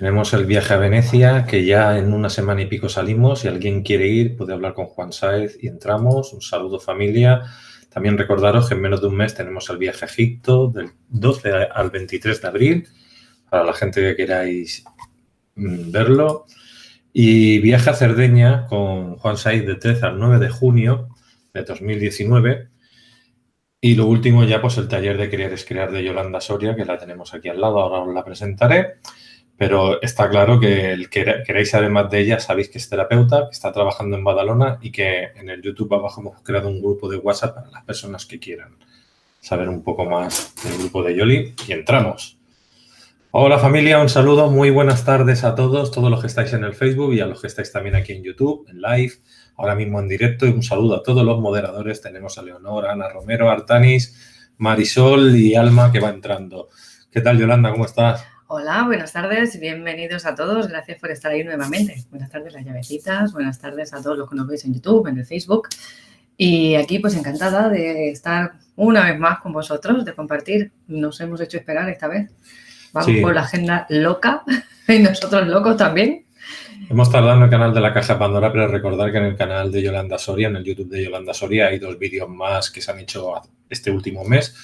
Tenemos el viaje a Venecia, que ya en una semana y pico salimos. Si alguien quiere ir, puede hablar con Juan Sáez y entramos. Un saludo, familia. También recordaros que en menos de un mes tenemos el viaje a Egipto, del 12 al 23 de abril, para la gente que queráis verlo. Y viaje a Cerdeña con Juan Sáez del 13 al 9 de junio de 2019. Y lo último ya, pues el taller de Crear es Crear de Yolanda Soria, que la tenemos aquí al lado, ahora os la presentaré. Pero está claro que el que queráis saber más de ella, sabéis que es terapeuta, que está trabajando en Badalona y que en el YouTube abajo hemos creado un grupo de WhatsApp para las personas que quieran saber un poco más del grupo de Yoli. Y entramos. Hola familia, un saludo, muy buenas tardes a todos los que estáis en el Facebook y a los que estáis también aquí en YouTube, en live, ahora mismo en directo. Y un saludo a todos los moderadores. Tenemos a Leonor, Ana Romero, Artanis, Marisol y Alma que va entrando. ¿Qué tal, Yolanda? ¿Cómo estás? Hola, buenas tardes, bienvenidos a todos, gracias por estar ahí nuevamente. Buenas tardes, las llavecitas, buenas tardes a todos los que nos veis en YouTube, en el Facebook. Y aquí pues encantada de estar una vez más con vosotros, de compartir. Nos hemos hecho esperar esta vez. Vamos por la agenda loca y nosotros locos también. Hemos tardado en el canal de la Caja Pandora, pero recordar que en el canal de Yolanda Soria, en el YouTube de Yolanda Soria, hay 2 vídeos más que se han hecho este último mes,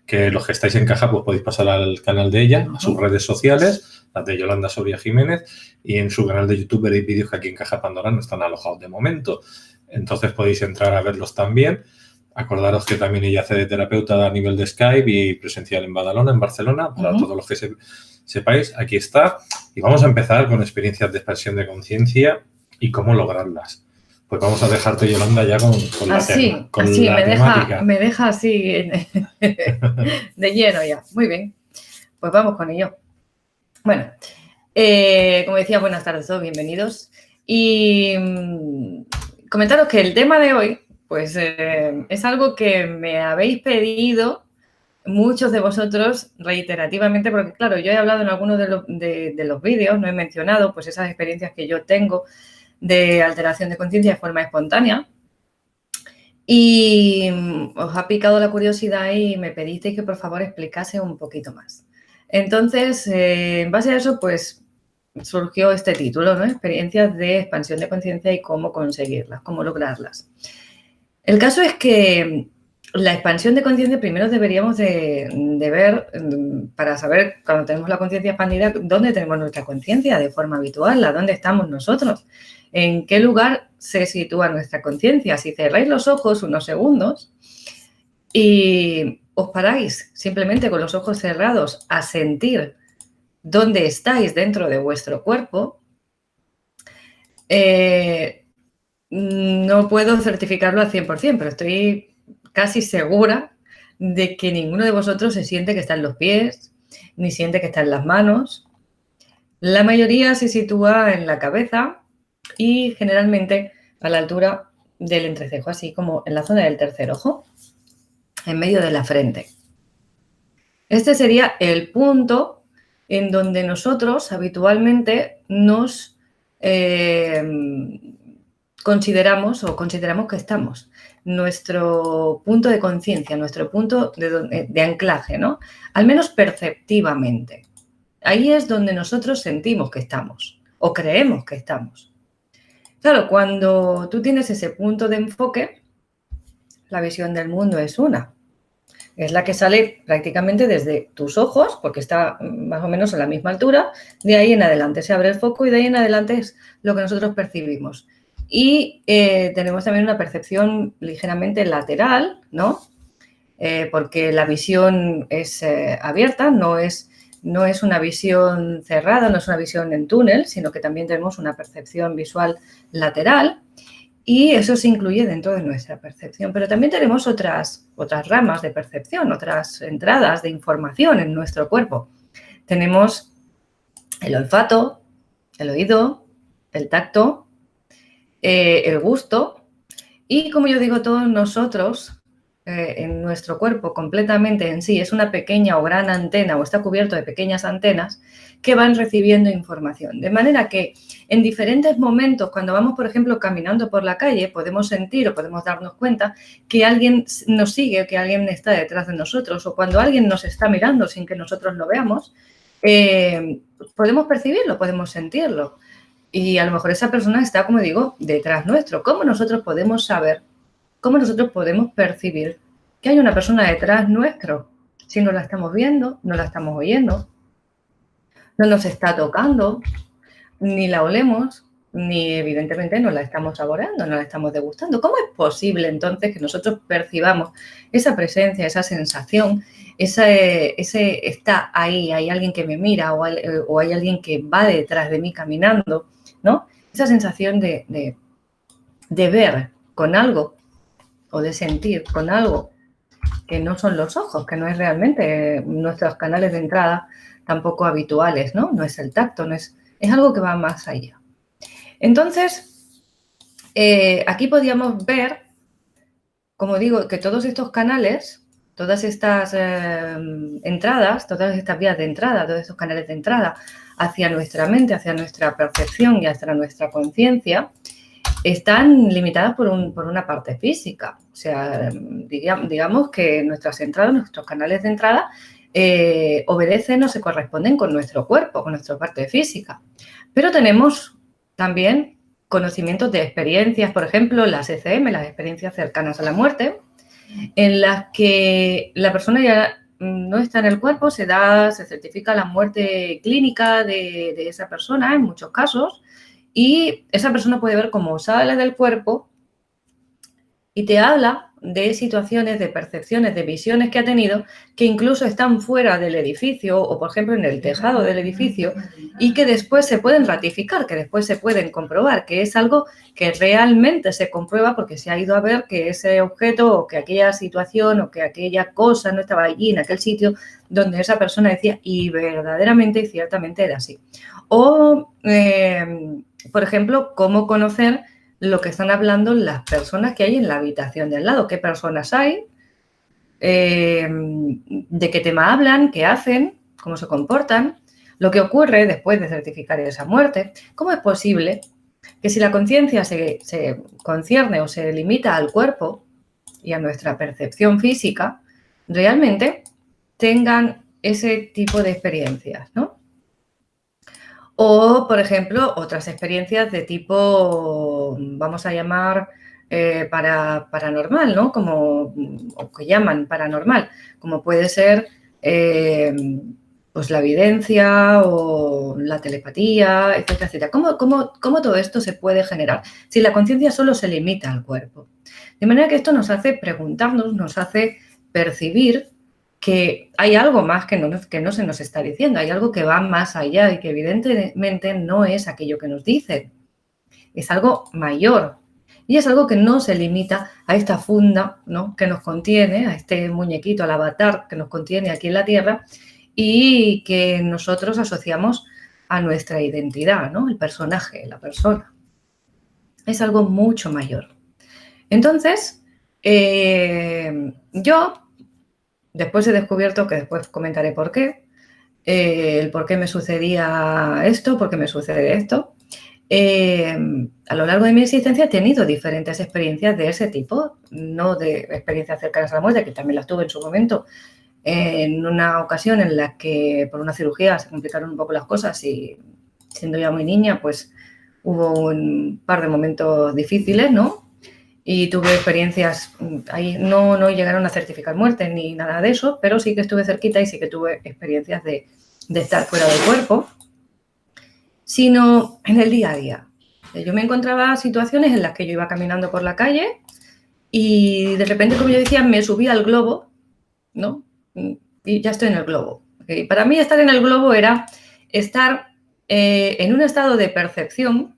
que los que estáis en caja pues podéis pasar al canal de ella, a sus redes sociales, las de Yolanda Soria Jiménez, y en su canal de YouTube veréis vídeos que aquí en Caja Pandora no están alojados de momento. Entonces podéis entrar a verlos también. Acordaros que también ella hace de terapeuta a nivel de Skype y presencial en Badalona, en Barcelona, para todos los que sepáis, aquí está. Y vamos a empezar con experiencias de expansión de conciencia y cómo lograrlas. Pues vamos a dejarte, Yolanda, ya con la temática. Me deja así de lleno ya. Muy bien, pues vamos con ello. Bueno, como decía, buenas tardes a todos, bienvenidos. Y comentaros que el tema de hoy, pues es algo que me habéis pedido muchos de vosotros reiterativamente, porque claro, yo he hablado en algunos de los vídeos, no he mencionado pues esas experiencias que yo tengo de alteración de conciencia de forma espontánea, y os ha picado la curiosidad y me pedisteis que por favor explicase un poquito más. Entonces, en base a eso, pues surgió este título, ¿no? Experiencias de expansión de conciencia y cómo conseguirlas, cómo lograrlas. El caso es que la expansión de conciencia primero deberíamos de ver, para saber cuando tenemos la conciencia expandida, dónde tenemos nuestra conciencia de forma habitual, a dónde estamos nosotros, en qué lugar se sitúa nuestra conciencia. Si cerráis los ojos unos segundos y os paráis simplemente con los ojos cerrados a sentir dónde estáis dentro de vuestro cuerpo, no puedo certificarlo al 100%, pero estoy casi segura de que ninguno de vosotros se siente que está en los pies, ni siente que está en las manos. La mayoría se sitúa en la cabeza y generalmente a la altura del entrecejo, así como en la zona del tercer ojo, en medio de la frente. Este sería el punto en donde nosotros habitualmente nos consideramos que estamos. Nuestro punto de conciencia, nuestro punto de anclaje, ¿no? Al menos perceptivamente. Ahí es donde nosotros sentimos que estamos o creemos que estamos. Claro, cuando tú tienes ese punto de enfoque, la visión del mundo es una. Es la que sale prácticamente desde tus ojos, porque está más o menos a la misma altura. De ahí en adelante se abre el foco y de ahí en adelante es lo que nosotros percibimos. Y tenemos también una percepción ligeramente lateral, ¿no? Porque la visión es abierta, no es una visión cerrada, no es una visión en túnel, sino que también tenemos una percepción visual lateral y eso se incluye dentro de nuestra percepción. Pero también tenemos otras ramas de percepción, otras entradas de información en nuestro cuerpo. Tenemos el olfato, el oído, el tacto, el gusto y, como yo digo, todos nosotros en nuestro cuerpo completamente en sí es una pequeña o gran antena o está cubierto de pequeñas antenas que van recibiendo información. De manera que en diferentes momentos, cuando vamos, por ejemplo, caminando por la calle, podemos sentir o podemos darnos cuenta que alguien nos sigue, que alguien está detrás de nosotros, o cuando alguien nos está mirando sin que nosotros lo veamos, podemos percibirlo, podemos sentirlo. Y a lo mejor esa persona está, como digo, detrás nuestro. ¿Cómo nosotros podemos saber, cómo nosotros podemos percibir que hay una persona detrás nuestro? Si no la estamos viendo, no la estamos oyendo, no nos está tocando, ni la olemos, ni evidentemente no la estamos saboreando, no la estamos degustando. ¿Cómo es posible entonces que nosotros percibamos esa presencia, esa sensación, ese está ahí, hay alguien que me mira o hay alguien que va detrás de mí caminando, ¿no? Esa sensación de ver con algo o de sentir con algo que no son los ojos, que no es realmente nuestros canales de entrada tampoco habituales, ¿no? No es el tacto, no es algo que va más allá. Entonces, aquí podríamos ver, como digo, que todos estos canales, todas estas entradas, todas estas vías de entrada, todos estos canales de entrada hacia nuestra mente, hacia nuestra percepción y hacia nuestra conciencia, están limitadas por una parte física. O sea, digamos que nuestras entradas, nuestros canales de entrada obedecen o se corresponden con nuestro cuerpo, con nuestra parte física. Pero tenemos también conocimientos de experiencias, por ejemplo, las ECM, las experiencias cercanas a la muerte, en las que la persona ya no está en el cuerpo, se certifica la muerte clínica de esa persona en muchos casos, y esa persona puede ver cómo sale del cuerpo y te habla de situaciones, de percepciones, de visiones que ha tenido que incluso están fuera del edificio o, por ejemplo, en el tejado del edificio y que después se pueden ratificar, que después se pueden comprobar, que es algo que realmente se comprueba porque se ha ido a ver que ese objeto o que aquella situación o que aquella cosa no estaba allí en aquel sitio donde esa persona decía y verdaderamente y ciertamente era así. O, por ejemplo, cómo conocer lo que están hablando las personas que hay en la habitación de al lado, qué personas hay, de qué tema hablan, qué hacen, cómo se comportan, lo que ocurre después de certificar esa muerte. ¿Cómo es posible que si la conciencia se concierne o se limita al cuerpo y a nuestra percepción física, realmente tengan ese tipo de experiencias, ¿no? O, por ejemplo, otras experiencias de tipo, vamos a llamar paranormal, ¿no? O que llaman paranormal, como puede ser pues la evidencia o la telepatía, etcétera, etcétera. ¿Cómo todo esto se puede generar si la conciencia solo se limita al cuerpo? De manera que esto nos hace preguntarnos, nos hace percibir que hay algo más que no se nos está diciendo, hay algo que va más allá y que evidentemente no es aquello que nos dicen, es algo mayor y es algo que no se limita a esta funda, ¿no?, que nos contiene, a este muñequito, al avatar que nos contiene aquí en la Tierra y que nosotros asociamos a nuestra identidad, ¿no?, el personaje, la persona. Es algo mucho mayor. Entonces, yo después he descubierto, que después comentaré por qué, el por qué me sucedía esto, por qué me sucede esto. A lo largo de mi existencia he tenido diferentes experiencias de ese tipo, no de experiencias cercanas a la muerte, que también las tuve en su momento, en una ocasión en la que por una cirugía se complicaron un poco las cosas y siendo ya muy niña, pues hubo un par de momentos difíciles, ¿no? Y tuve experiencias, ahí no llegaron a certificar muerte ni nada de eso, pero sí que estuve cerquita y sí que tuve experiencias de estar fuera del cuerpo, sino en el día a día. Yo me encontraba situaciones en las que yo iba caminando por la calle y de repente, como yo decía, me subí al globo, ¿no? Y ya estoy en el globo. Y para mí estar en el globo era estar en un estado de percepción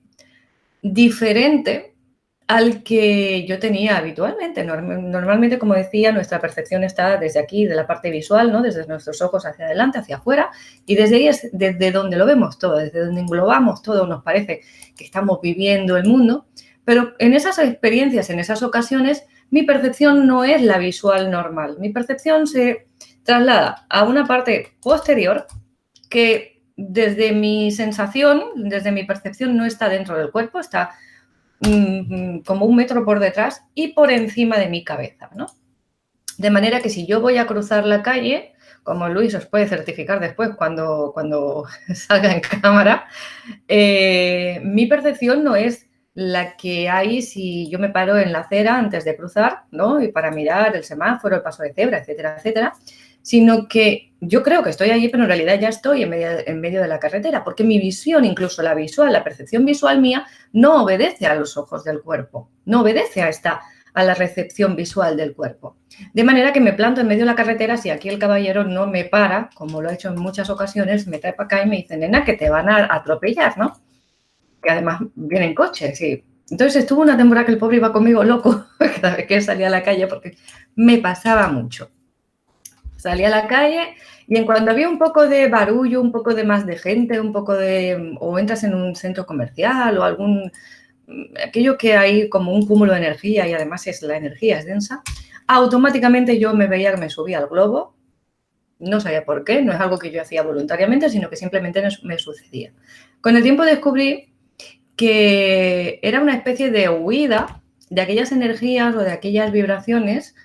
diferente al que yo tenía habitualmente. Normalmente, como decía, nuestra percepción está desde aquí, de la parte visual, ¿no?, desde nuestros ojos hacia adelante, hacia afuera, y desde ahí es desde donde lo vemos todo, desde donde englobamos todo, nos parece que estamos viviendo el mundo, pero en esas experiencias, en esas ocasiones, mi percepción no es la visual normal. Mi percepción se traslada a una parte posterior que desde mi sensación, desde mi percepción, no está dentro del cuerpo, está como 1 metro por detrás y por encima de mi cabeza, ¿no? De manera que si yo voy a cruzar la calle como Luis os puede certificar después cuando salga en cámara, mi percepción no es la que hay si yo me paro en la acera antes de cruzar, ¿no? Y para mirar el semáforo, el paso de cebra, etcétera, etcétera, sino que yo creo que estoy allí, pero en realidad ya estoy en medio de la carretera, porque mi visión, incluso la visual, la percepción visual mía, no obedece a los ojos del cuerpo, no obedece a la recepción visual del cuerpo. De manera que me planto en medio de la carretera, si aquí el caballero no me para, como lo ha hecho en muchas ocasiones, me trae para acá y me dice, nena, que te van a atropellar, ¿no? Que además viene en coche, sí. Entonces estuvo una temporada que el pobre iba conmigo loco cada vez que salía a la calle porque me pasaba mucho. Salía a la calle y en cuanto había un poco de barullo, un poco de más de gente, o entras en un centro comercial o aquello que hay como un cúmulo de energía y además la energía es densa, automáticamente yo me veía que me subía al globo. No sabía por qué, no es algo que yo hacía voluntariamente, sino que simplemente me sucedía. Con el tiempo descubrí que era una especie de huida de aquellas energías o de aquellas vibraciones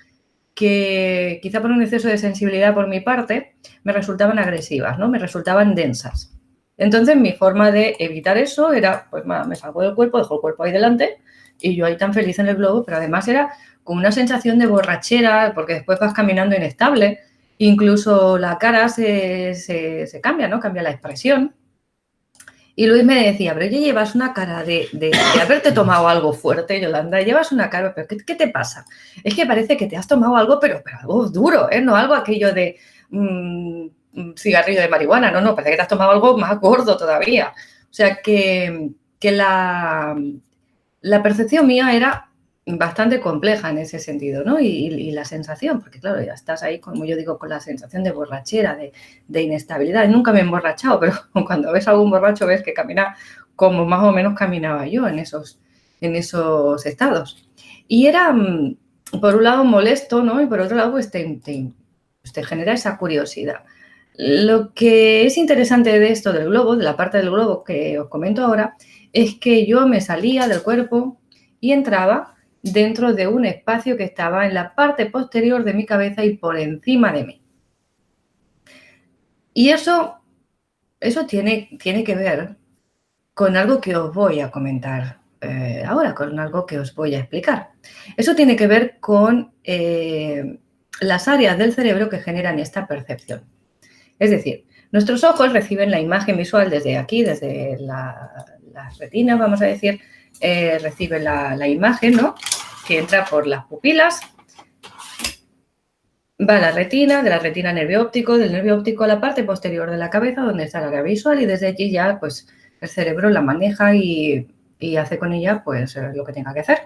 que quizá por un exceso de sensibilidad por mi parte me resultaban agresivas, ¿no? Me resultaban densas. Entonces mi forma de evitar eso era, pues me salgo del cuerpo, dejo el cuerpo ahí delante y yo ahí tan feliz en el globo, pero además era con una sensación de borrachera porque después vas caminando inestable, incluso la cara se cambia, ¿no? Cambia la expresión. Y Luis me decía, pero ya llevas una cara de haberte tomado algo fuerte, Yolanda, llevas una cara, pero ¿qué te pasa? Es que parece que te has tomado algo, pero algo duro, ¿eh? No algo aquello de cigarrillo de marihuana, no, parece que te has tomado algo más gordo todavía. O sea, que la percepción mía era bastante compleja en ese sentido, ¿no? Y la sensación, porque claro, ya estás ahí, como yo digo, con la sensación de borrachera, de inestabilidad. Nunca me he emborrachado, pero cuando ves a algún borracho ves que camina como más o menos caminaba yo en esos estados. Y era, por un lado, molesto, ¿no? Y por otro lado, pues te genera esa curiosidad. Lo que es interesante de esto del globo, de la parte del globo que os comento ahora, es que yo me salía del cuerpo y entraba dentro de un espacio que estaba en la parte posterior de mi cabeza y por encima de mí. Y eso tiene que ver con algo que os voy a comentar ahora, con algo que os voy a explicar. Eso tiene que ver con las áreas del cerebro que generan esta percepción. Es decir, nuestros ojos reciben la imagen visual desde aquí, desde las retinas, vamos a decir, recibe la imagen, ¿no? Que entra por las pupilas, va a la retina, de la retina al nervio óptico, del nervio óptico a la parte posterior de la cabeza, donde está el área visual, y desde allí ya, pues, el cerebro la maneja y hace con ella, pues, lo que tenga que hacer.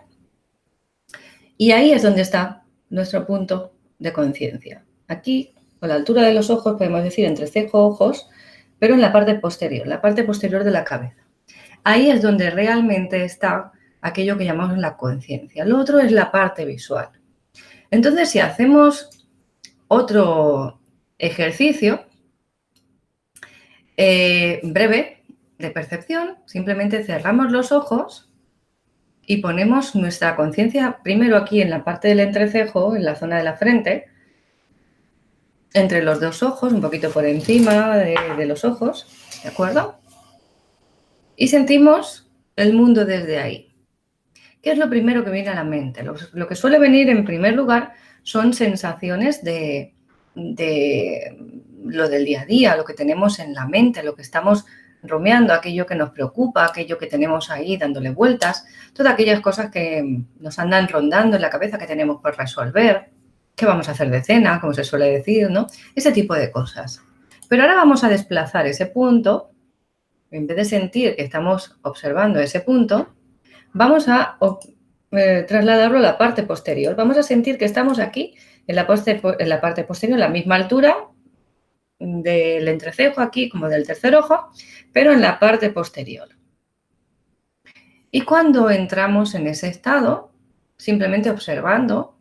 Y ahí es donde está nuestro punto de conciencia. Aquí, a la altura de los ojos, podemos decir entre cejo, ojos, pero en la parte posterior de la cabeza. Ahí es donde realmente está aquello que llamamos la conciencia. Lo otro es la parte visual. Entonces, si hacemos otro ejercicio breve de percepción, simplemente cerramos los ojos y ponemos nuestra conciencia primero aquí en la parte del entrecejo, en la zona de la frente, entre los dos ojos, un poquito por encima de los ojos, ¿de acuerdo? Y sentimos el mundo desde ahí. ¿Qué es lo primero que viene a la mente? Lo que suele venir en primer lugar son sensaciones de lo del día a día, lo que tenemos en la mente, lo que estamos rumiando, aquello que nos preocupa, aquello que tenemos ahí dándole vueltas, todas aquellas cosas que nos andan rondando en la cabeza que tenemos por resolver, qué vamos a hacer de cena, como se suele decir, ¿no? Ese tipo de cosas. Pero ahora vamos a desplazar ese punto, en vez de sentir que estamos observando ese punto, vamos a trasladarlo a la parte posterior. Vamos a sentir que estamos aquí, en la parte posterior, a la misma altura del entrecejo aquí, como del tercer ojo, pero en la parte posterior. Y cuando entramos en ese estado, simplemente observando,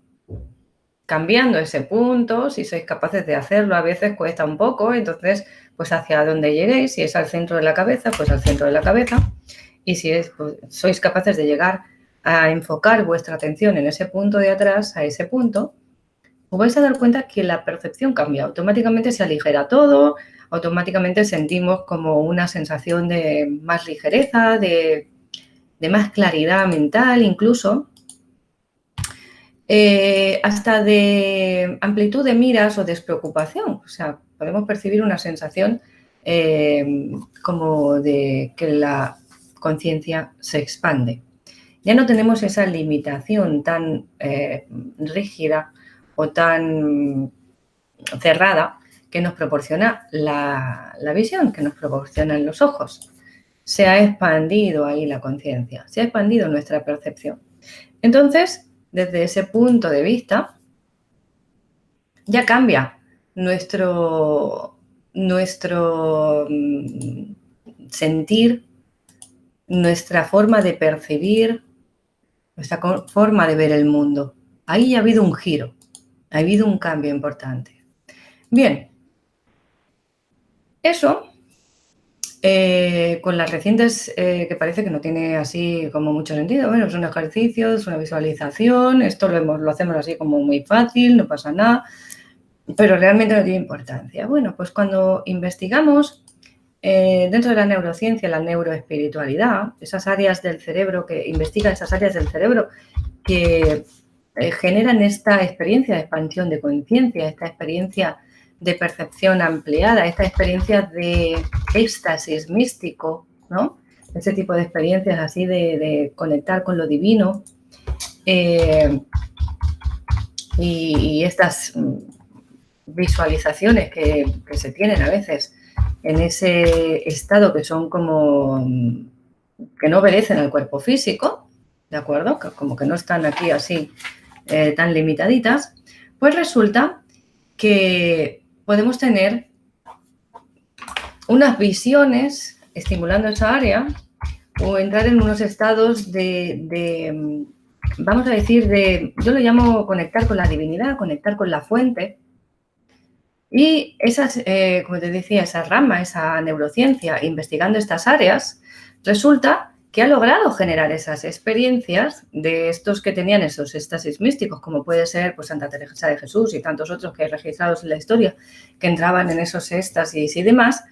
cambiando ese punto, si sois capaces de hacerlo, a veces cuesta un poco, entonces, pues hacia donde lleguéis, si es al centro de la cabeza, pues al centro de la cabeza. Y si pues, sois capaces de llegar a enfocar vuestra atención en ese punto de atrás, a ese punto, os vais a dar cuenta que la percepción cambia. Automáticamente se aligera todo, automáticamente sentimos como una sensación de más ligereza, de más claridad mental incluso, hasta de amplitud de miras o despreocupación. O sea, podemos percibir una sensación como de que la conciencia se expande. Ya no tenemos esa limitación tan rígida o tan cerrada que nos proporciona la visión, que nos proporcionan los ojos. Se ha expandido ahí la conciencia, se ha expandido nuestra percepción. Entonces, desde ese punto de vista, ya cambia nuestro sentir, nuestra forma de percibir, nuestra forma de ver el mundo. Ahí ha habido un giro, ha habido un cambio importante. Bien, eso, con las recientes, que parece que no tiene así como mucho sentido, bueno, es un ejercicio, es una visualización, esto lo hacemos así como muy fácil, no pasa nada, pero realmente no tiene importancia. Bueno, pues cuando investigamos dentro de la neurociencia, la neuroespiritualidad, esas áreas del cerebro que investigan esas áreas del cerebro que generan esta experiencia de expansión de conciencia, esta experiencia de percepción ampliada, esta experiencia de éxtasis místico, ¿no? Ese tipo de experiencias así de conectar con lo divino y estas visualizaciones que se tienen a veces en ese estado que son como que no obedecen al cuerpo físico, ¿de acuerdo? Como que no están aquí así tan limitaditas, pues resulta que podemos tener unas visiones estimulando esa área o entrar en unos estados vamos a decir, yo lo llamo conectar con la divinidad, conectar con la fuente. Y esas, como te decía, esa rama, esa neurociencia, investigando estas áreas, resulta que ha logrado generar esas experiencias de estos que tenían esos éxtasis místicos, como puede ser pues, Santa Teresa de Jesús y tantos otros que hay registrados en la historia, que entraban en esos éxtasis y demás.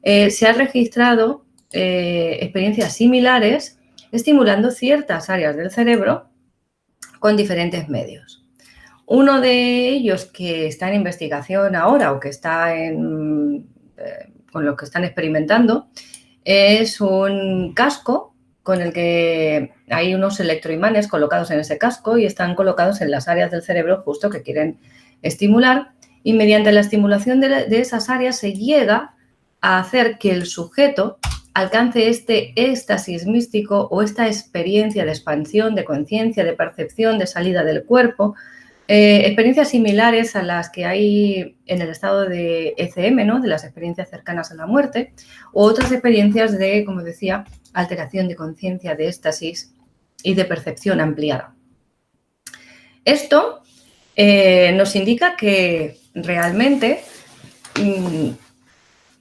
Se han registrado experiencias similares estimulando ciertas áreas del cerebro con diferentes medios. Uno de ellos que está en investigación ahora o que está con lo que están experimentando es un casco con el que hay unos electroimanes colocados en ese casco y están colocados en las áreas del cerebro justo que quieren estimular y mediante la estimulación de esas áreas se llega a hacer que el sujeto alcance este éxtasis místico o esta experiencia de expansión, de conciencia, de percepción, de salida del cuerpo. Experiencias similares a las que hay en el estado de ECM, ¿no? De las experiencias cercanas a la muerte, o otras experiencias de, como decía, alteración de conciencia, de éxtasis y de percepción ampliada. Esto nos indica que realmente,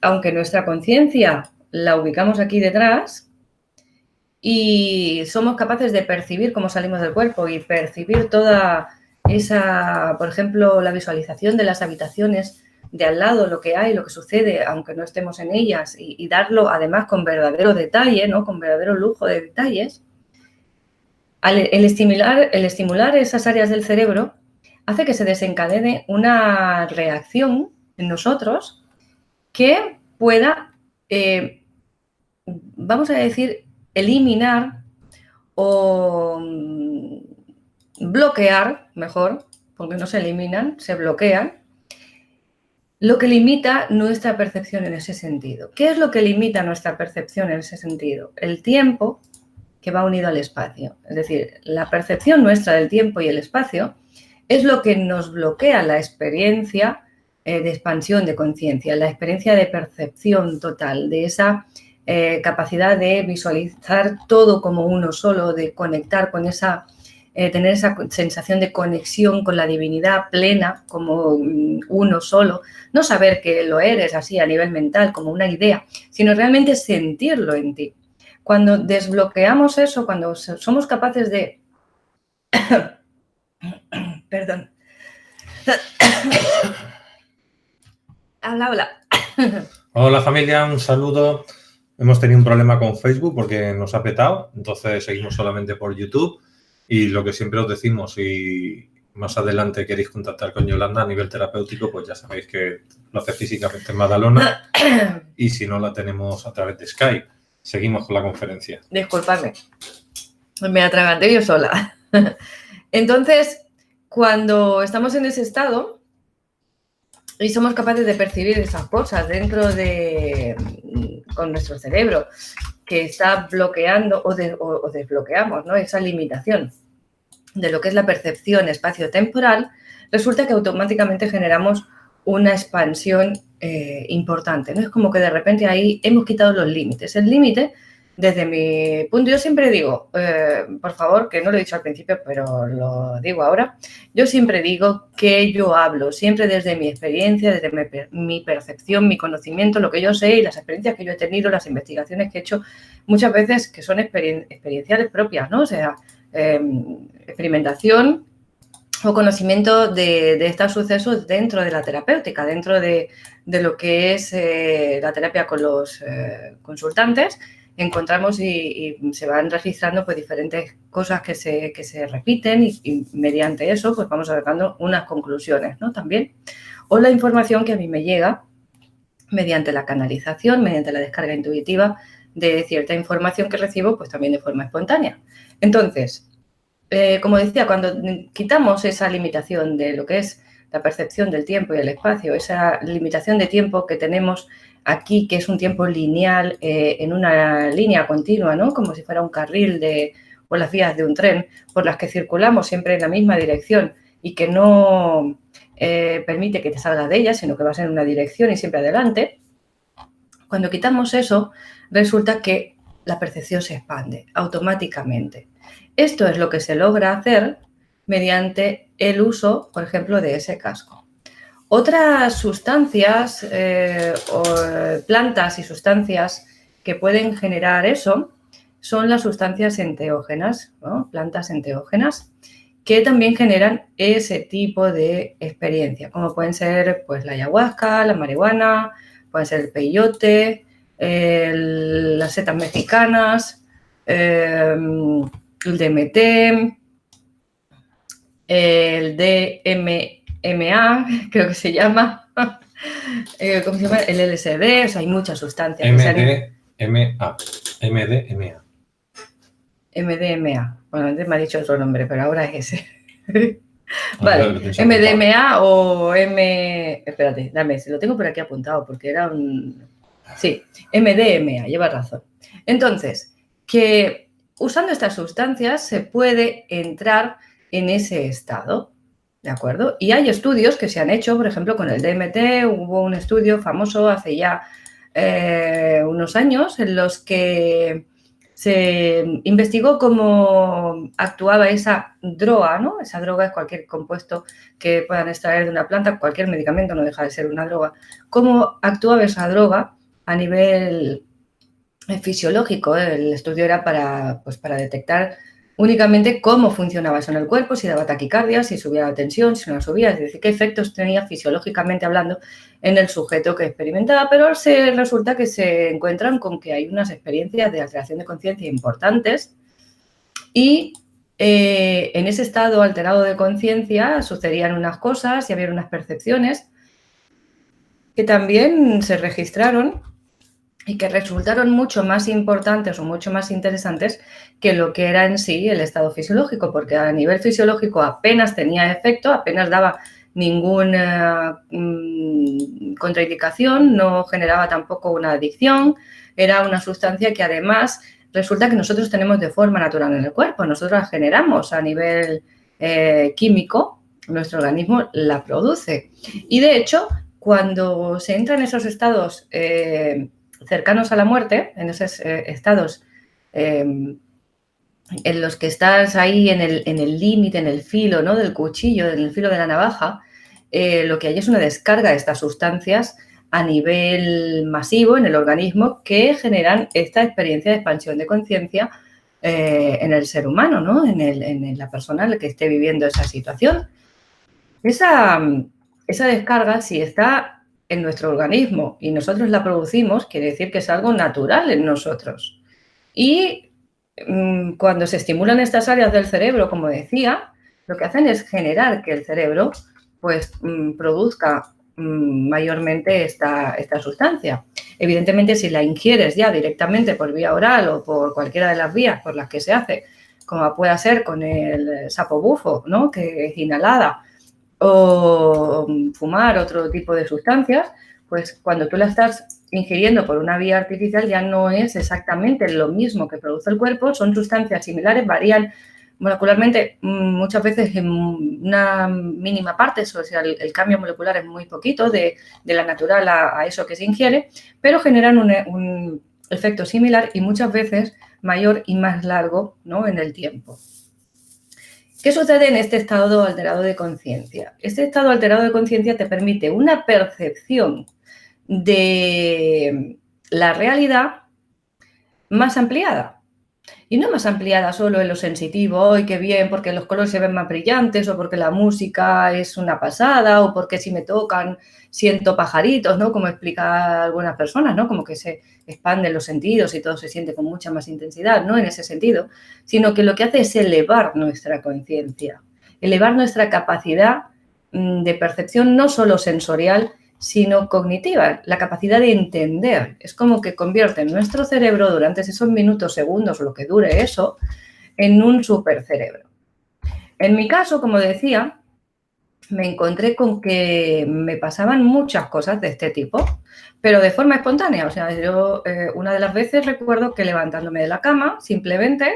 aunque nuestra conciencia la ubicamos aquí detrás y somos capaces de percibir cómo salimos del cuerpo y percibir toda esa, por ejemplo, la visualización de las habitaciones de al lado, lo que hay, lo que sucede, aunque no estemos en ellas, y darlo además con verdadero detalle, ¿no? Con verdadero lujo de detalles, el estimular esas áreas del cerebro hace que se desencadene una reacción en nosotros que pueda, vamos a decir, eliminar o bloquear, mejor, porque no se eliminan, se bloquean, lo que limita nuestra percepción en ese sentido. ¿Qué es lo que limita nuestra percepción en ese sentido? El tiempo que va unido al espacio. Es decir, la percepción nuestra del tiempo y el espacio es lo que nos bloquea la experiencia de expansión de conciencia, la experiencia de percepción total, de esa capacidad de visualizar todo como uno solo, de conectar con esa tener esa sensación de conexión con la divinidad plena como uno solo, no saber que lo eres así a nivel mental como una idea, sino realmente sentirlo en ti. Cuando desbloqueamos eso, cuando somos capaces de Habla. Hola familia, un saludo. Hemos tenido un problema con Facebook porque nos ha petado, entonces seguimos solamente por YouTube. Y lo que siempre os decimos, si más adelante queréis contactar con Yolanda a nivel terapéutico, pues ya sabéis que lo hace físicamente en Badalona y si no, la tenemos a través de Skype. Seguimos con la conferencia. Disculpadme, me atraganté yo sola. Entonces, cuando estamos en ese estado y somos capaces de percibir esas cosas con nuestro cerebro que está bloqueando o desbloqueamos, ¿no? Esa limitación de lo que es la percepción espacio-temporal, resulta que automáticamente generamos una expansión importante, ¿no? Es como que de repente ahí hemos quitado los límites. El límite, desde mi punto, yo siempre digo, por favor, que no lo he dicho al principio, pero lo digo ahora, yo siempre digo que yo hablo siempre desde mi experiencia, desde mi percepción, mi conocimiento, lo que yo sé y las experiencias que yo he tenido, las investigaciones que he hecho, muchas veces que son experienciales propias, ¿no? O sea, experimentación o conocimiento de estos sucesos dentro de la terapéutica, dentro de lo que es la terapia con los consultantes. Encontramos y se van registrando pues diferentes cosas que se repiten y mediante eso pues vamos sacando unas conclusiones, ¿no? También. O la información que a mí me llega mediante la canalización, mediante la descarga intuitiva de cierta información que recibo, pues también de forma espontánea. Entonces, como decía, cuando quitamos esa limitación de lo que es la percepción del tiempo y el espacio, esa limitación de tiempo que tenemos aquí, que es un tiempo lineal en una línea continua, ¿no? Como si fuera un carril o las vías de un tren por las que circulamos siempre en la misma dirección y que no permite que te salgas de ella, sino que vas en una dirección y siempre adelante. Cuando quitamos eso, resulta que la percepción se expande automáticamente. Esto es lo que se logra hacer mediante el uso, por ejemplo, de ese casco. Otras sustancias o plantas y sustancias que pueden generar eso son las sustancias enteógenas, ¿no? Plantas enteógenas que también generan ese tipo de experiencia, como pueden ser pues, la ayahuasca, la marihuana, pueden ser el peyote, las setas mexicanas, el DMT, el DMMA, creo que se llama, ¿cómo se llama? El LSD, o sea, hay muchas sustancias. MDMA. Bueno, antes me ha dicho otro nombre, pero ahora es ese. Vale, MDMA o Espérate, dame, se lo tengo por aquí apuntado porque era un... Sí, MDMA, lleva razón. Entonces, que usando estas sustancias se puede entrar en ese estado, ¿de acuerdo? Y hay estudios que se han hecho, por ejemplo, con el DMT, hubo un estudio famoso hace ya unos años en los que se investigó cómo actuaba esa droga, ¿no? Esa droga es cualquier compuesto que puedan extraer de una planta, cualquier medicamento no deja de ser una droga. Cómo actuaba esa droga a nivel fisiológico. El estudio era para detectar únicamente cómo funcionaba eso en el cuerpo, si daba taquicardia, si subía la tensión, si no la subía, es decir, qué efectos tenía fisiológicamente hablando en el sujeto que experimentaba, pero resulta que se encuentran con que hay unas experiencias de alteración de conciencia importantes y en ese estado alterado de conciencia sucedían unas cosas y había unas percepciones que también se registraron y que resultaron mucho más importantes o mucho más interesantes que lo que era en sí el estado fisiológico, porque a nivel fisiológico apenas tenía efecto, apenas daba ninguna contraindicación, no generaba tampoco una adicción, era una sustancia que además resulta que nosotros tenemos de forma natural en el cuerpo, nosotros la generamos a nivel químico, nuestro organismo la produce. Y de hecho, cuando se entra en esos estados cercanos a la muerte, en esos estados en los que estás ahí en el límite, en el filo, ¿no? Del cuchillo, en el filo de la navaja, lo que hay es una descarga de estas sustancias a nivel masivo en el organismo que generan esta experiencia de expansión de conciencia en el ser humano, ¿no? En la persona en la que esté viviendo esa situación. Esa descarga, si está en nuestro organismo y nosotros la producimos, quiere decir que es algo natural en nosotros. Y cuando se estimulan estas áreas del cerebro, como decía, lo que hacen es generar que el cerebro pues, produzca mayormente esta sustancia. Evidentemente, si la ingieres ya directamente por vía oral o por cualquiera de las vías por las que se hace, como pueda ser con el sapo bufo, ¿no?, que es inhalada, o fumar otro tipo de sustancias, pues cuando tú la estás ingiriendo por una vía artificial ya no es exactamente lo mismo que produce el cuerpo, son sustancias similares, varían molecularmente muchas veces en una mínima parte, o sea, el cambio molecular es muy poquito de la natural a eso que se ingiere, pero generan un efecto similar y muchas veces mayor y más largo, ¿no?, en el tiempo. ¿Qué sucede en este estado alterado de conciencia? Este estado alterado de conciencia te permite una percepción de la realidad más ampliada. Y no más ampliada solo en lo sensitivo, ¡ay, qué bien!, porque los colores se ven más brillantes, o porque la música es una pasada, o porque si me tocan siento pajaritos, ¿no?, como explican algunas personas, ¿no?, como que se expanden los sentidos y todo se siente con mucha más intensidad, no en ese sentido, sino que lo que hace es elevar nuestra conciencia, elevar nuestra capacidad de percepción no solo sensorial, sino cognitiva, la capacidad de entender. Es como que convierte nuestro cerebro durante esos minutos, segundos, lo que dure eso, en un supercerebro. En mi caso, como decía, me encontré con que me pasaban muchas cosas de este tipo, pero de forma espontánea. O sea, yo una de las veces recuerdo que levantándome de la cama, simplemente,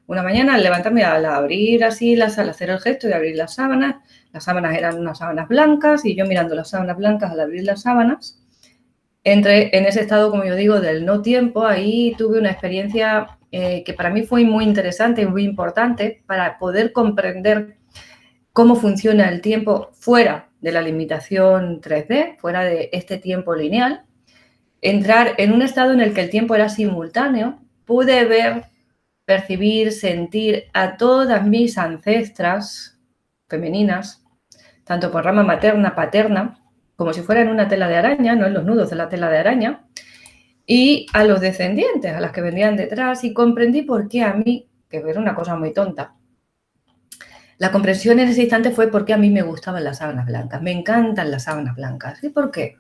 una mañana al levantarme, al abrir así, al hacer el gesto de abrir las sábanas eran unas sábanas blancas y yo mirando las sábanas blancas al abrir las sábanas, entré en ese estado, como yo digo, del no tiempo. Ahí tuve una experiencia que para mí fue muy interesante y muy importante para poder comprender cómo funciona el tiempo fuera de la limitación 3D, fuera de este tiempo lineal, entrar en un estado en el que el tiempo era simultáneo. Pude ver, percibir, sentir a todas mis ancestras femeninas, tanto por rama materna, paterna, como si fueran una tela de araña, no en los nudos de la tela de araña, y a los descendientes, a las que venían detrás, y comprendí por qué a mí, que era una cosa muy tonta, la comprensión en ese instante fue porque a mí me gustaban las sábanas blancas, me encantan las sábanas blancas. ¿Y por qué?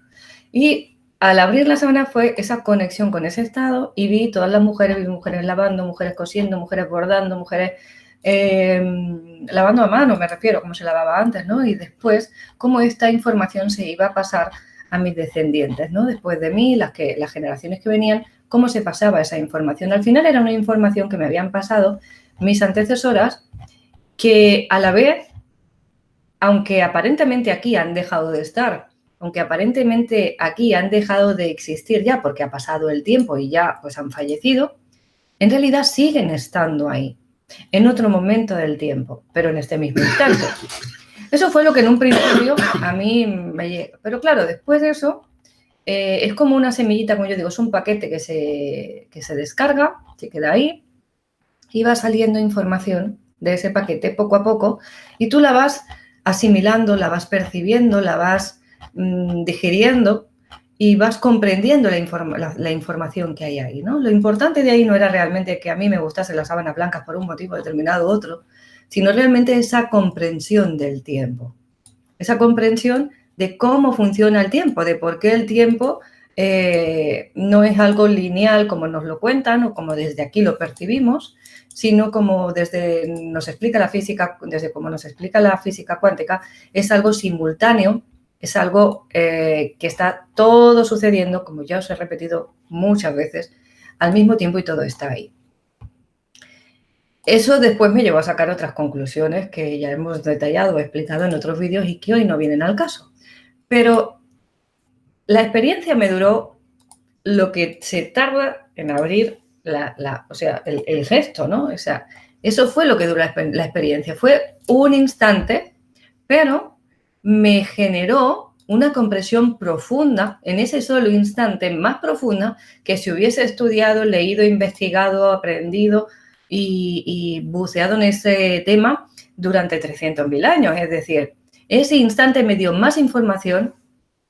Y al abrir la sábana fue esa conexión con ese estado y vi todas las mujeres, vi mujeres lavando, mujeres cosiendo, mujeres bordando, mujeres lavando a mano, me refiero, como se lavaba antes, ¿no? Y después, cómo esta información se iba a pasar a mis descendientes, ¿no? Después de mí, las generaciones que venían, cómo se pasaba esa información. Al final era una información que me habían pasado mis antecesoras, que a la vez, aunque aparentemente aquí han dejado de estar, aunque aparentemente aquí han dejado de existir ya porque ha pasado el tiempo y ya pues han fallecido, en realidad siguen estando ahí, en otro momento del tiempo, pero en este mismo instante. Eso fue lo que en un principio a mí me llega. Pero claro, después de eso, es como una semillita, como yo digo, es un paquete que se descarga, se queda ahí y va saliendo información de ese paquete poco a poco y tú la vas asimilando, la vas percibiendo, la vas digiriendo y vas comprendiendo la información que hay ahí, ¿no? Lo importante de ahí no era realmente que a mí me gustasen las sábanas blancas por un motivo determinado u otro, sino realmente esa comprensión del tiempo, esa comprensión de cómo funciona el tiempo, de por qué el tiempo no es algo lineal como nos lo cuentan o como desde aquí lo percibimos, sino como nos explica la física, desde como nos explica la física cuántica, es algo simultáneo, es algo que está todo sucediendo, como ya os he repetido muchas veces, al mismo tiempo y todo está ahí. Eso después me llevó a sacar otras conclusiones que ya hemos detallado o explicado en otros vídeos y que hoy no vienen al caso. Pero la experiencia me duró lo que se tarda en abrir el gesto, ¿no? O sea, eso fue lo que duró la experiencia. Fue un instante, pero me generó una comprensión profunda en ese solo instante, más profunda que si hubiese estudiado, leído, investigado, aprendido y buceado en ese tema durante 300.000 años. Es decir, Ese instante me dio más información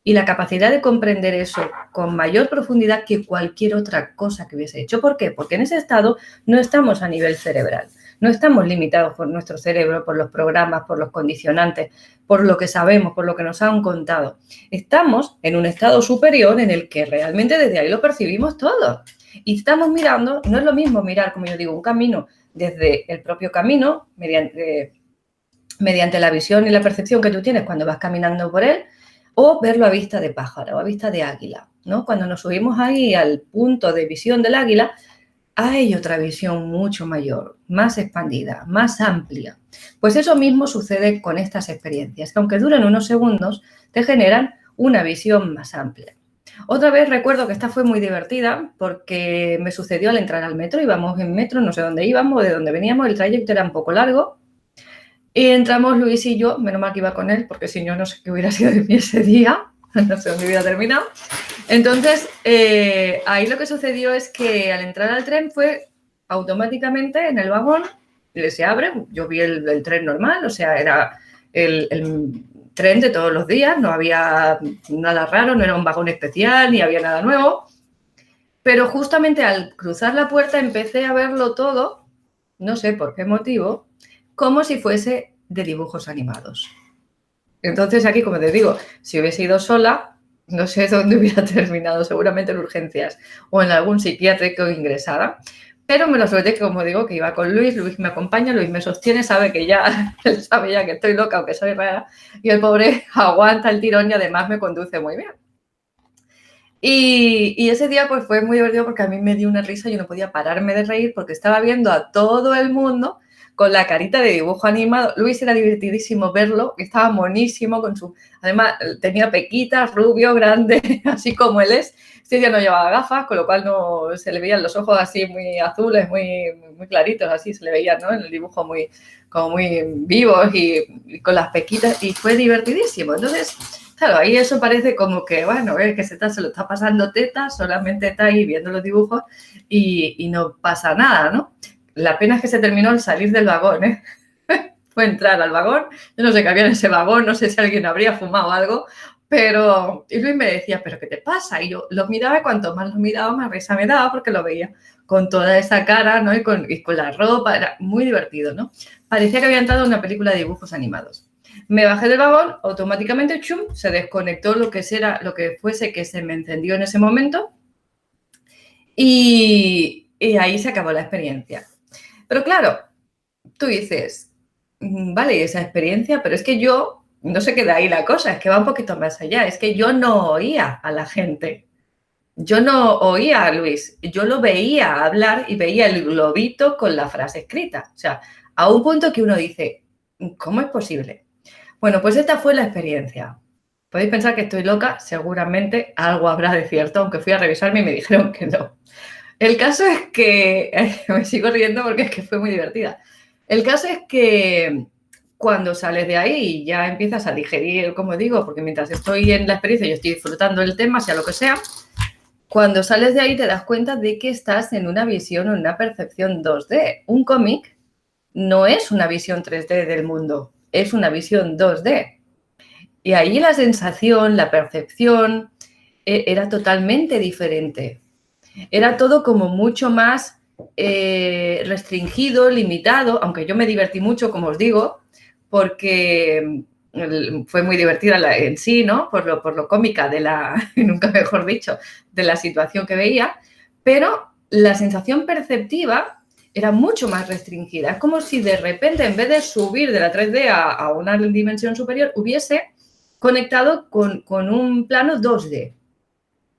y la capacidad de comprender eso con mayor profundidad que cualquier otra cosa que hubiese hecho. ¿Por qué? Porque en ese estado no estamos a nivel cerebral, no estamos limitados por nuestro cerebro, por los programas, por los condicionantes, por lo que sabemos, por lo que nos han contado. Estamos en un estado superior en el que realmente desde ahí lo percibimos todo. Y estamos mirando, no es lo mismo mirar, como yo digo, un camino desde el propio camino, mediante la visión y la percepción que tú tienes cuando vas caminando por él, o verlo a vista de pájaro o a vista de águila, ¿no? Cuando nos subimos ahí al punto de visión del águila, hay otra visión mucho mayor, más expandida, más amplia. Pues eso mismo sucede con estas experiencias, que aunque duran unos segundos, te generan una visión más amplia. Otra vez recuerdo que esta fue muy divertida porque me sucedió al entrar al metro, íbamos en metro, no sé dónde íbamos, de dónde veníamos, el trayecto era un poco largo. Y entramos Luis y yo, menos mal que iba con él, porque si no, no sé qué hubiera sido de mí ese día, no sé dónde hubiera terminado. Entonces, ahí lo que sucedió es que al entrar al tren fue automáticamente en el vagón, se abre, yo vi el tren normal, o sea, era el tren de todos los días, no había nada raro, no era un vagón especial, ni había nada nuevo. Pero justamente al cruzar la puerta empecé a verlo todo, no sé por qué motivo, como si fuese de dibujos animados. Entonces aquí, como te digo, si hubiese ido sola, no sé dónde hubiera terminado, seguramente en urgencias o en algún psiquiátrico ingresada. Pero me lo suerte que, como digo, que iba con Luis, Luis me acompaña, Luis me sostiene, sabe que ya, él sabe ya que estoy loca o que soy rara, y el pobre aguanta el tirón y además me conduce muy bien. Y ese día pues fue muy divertido porque a mí me dio una risa, yo no podía pararme de reír porque estaba viendo a todo el mundo con la carita de dibujo animado. Luis era divertidísimo verlo, estaba monísimo con su... Además, tenía pequitas, rubio, grande, así como él es. Este día no llevaba gafas, con lo cual no se le veían los ojos así muy azules, muy claritos, así se le veía, ¿no? En el dibujo como muy vivos y con las pequitas, y fue divertidísimo. Entonces, claro, ahí eso parece como que, bueno, es que se lo está pasando teta, solamente está ahí viendo los dibujos y no pasa nada, ¿no? La pena es que se terminó al salir del vagón, ¿eh? Fue entrar al vagón, yo no sé qué había en ese vagón, no sé si alguien habría fumado algo, pero... Y Luis me decía, ¿pero qué te pasa? Y yo lo miraba y cuanto más lo miraba, más risa me daba porque lo veía con toda esa cara, ¿no? Y con la ropa, era muy divertido, ¿no? Parecía que había entrado en una película de dibujos animados. Me bajé del vagón, automáticamente, chum, se desconectó lo que fuese que se me encendió en ese momento y ahí se acabó la experiencia. Pero claro, tú dices, vale, esa experiencia, pero es que yo, no se queda ahí la cosa, es que va un poquito más allá, es que yo no oía a la gente, yo no oía a Luis, yo lo veía hablar y veía el globito con la frase escrita, o sea, a un punto que uno dice, ¿cómo es posible? Bueno, pues esta fue la experiencia. Podéis pensar que estoy loca, seguramente algo habrá de cierto, aunque fui a revisarme y me dijeron que no. El caso es que, me sigo riendo porque es que fue muy divertida. El caso es que cuando sales de ahí y ya empiezas a digerir, como digo, porque mientras estoy en la experiencia yo estoy disfrutando el tema, sea lo que sea, cuando sales de ahí te das cuenta de que estás en una visión o en una percepción 2D. Un cómic no es una visión 3D del mundo, es una visión 2D. Y ahí la sensación, la percepción era totalmente diferente. Era todo como mucho más restringido, limitado, aunque yo me divertí mucho, como os digo, porque fue muy divertida en sí, ¿no? Por lo cómica nunca mejor dicho, de la situación que veía, pero la sensación perceptiva era mucho más restringida. Es como si de repente, en vez de subir de la 3D a una dimensión superior, hubiese conectado con un plano 2D.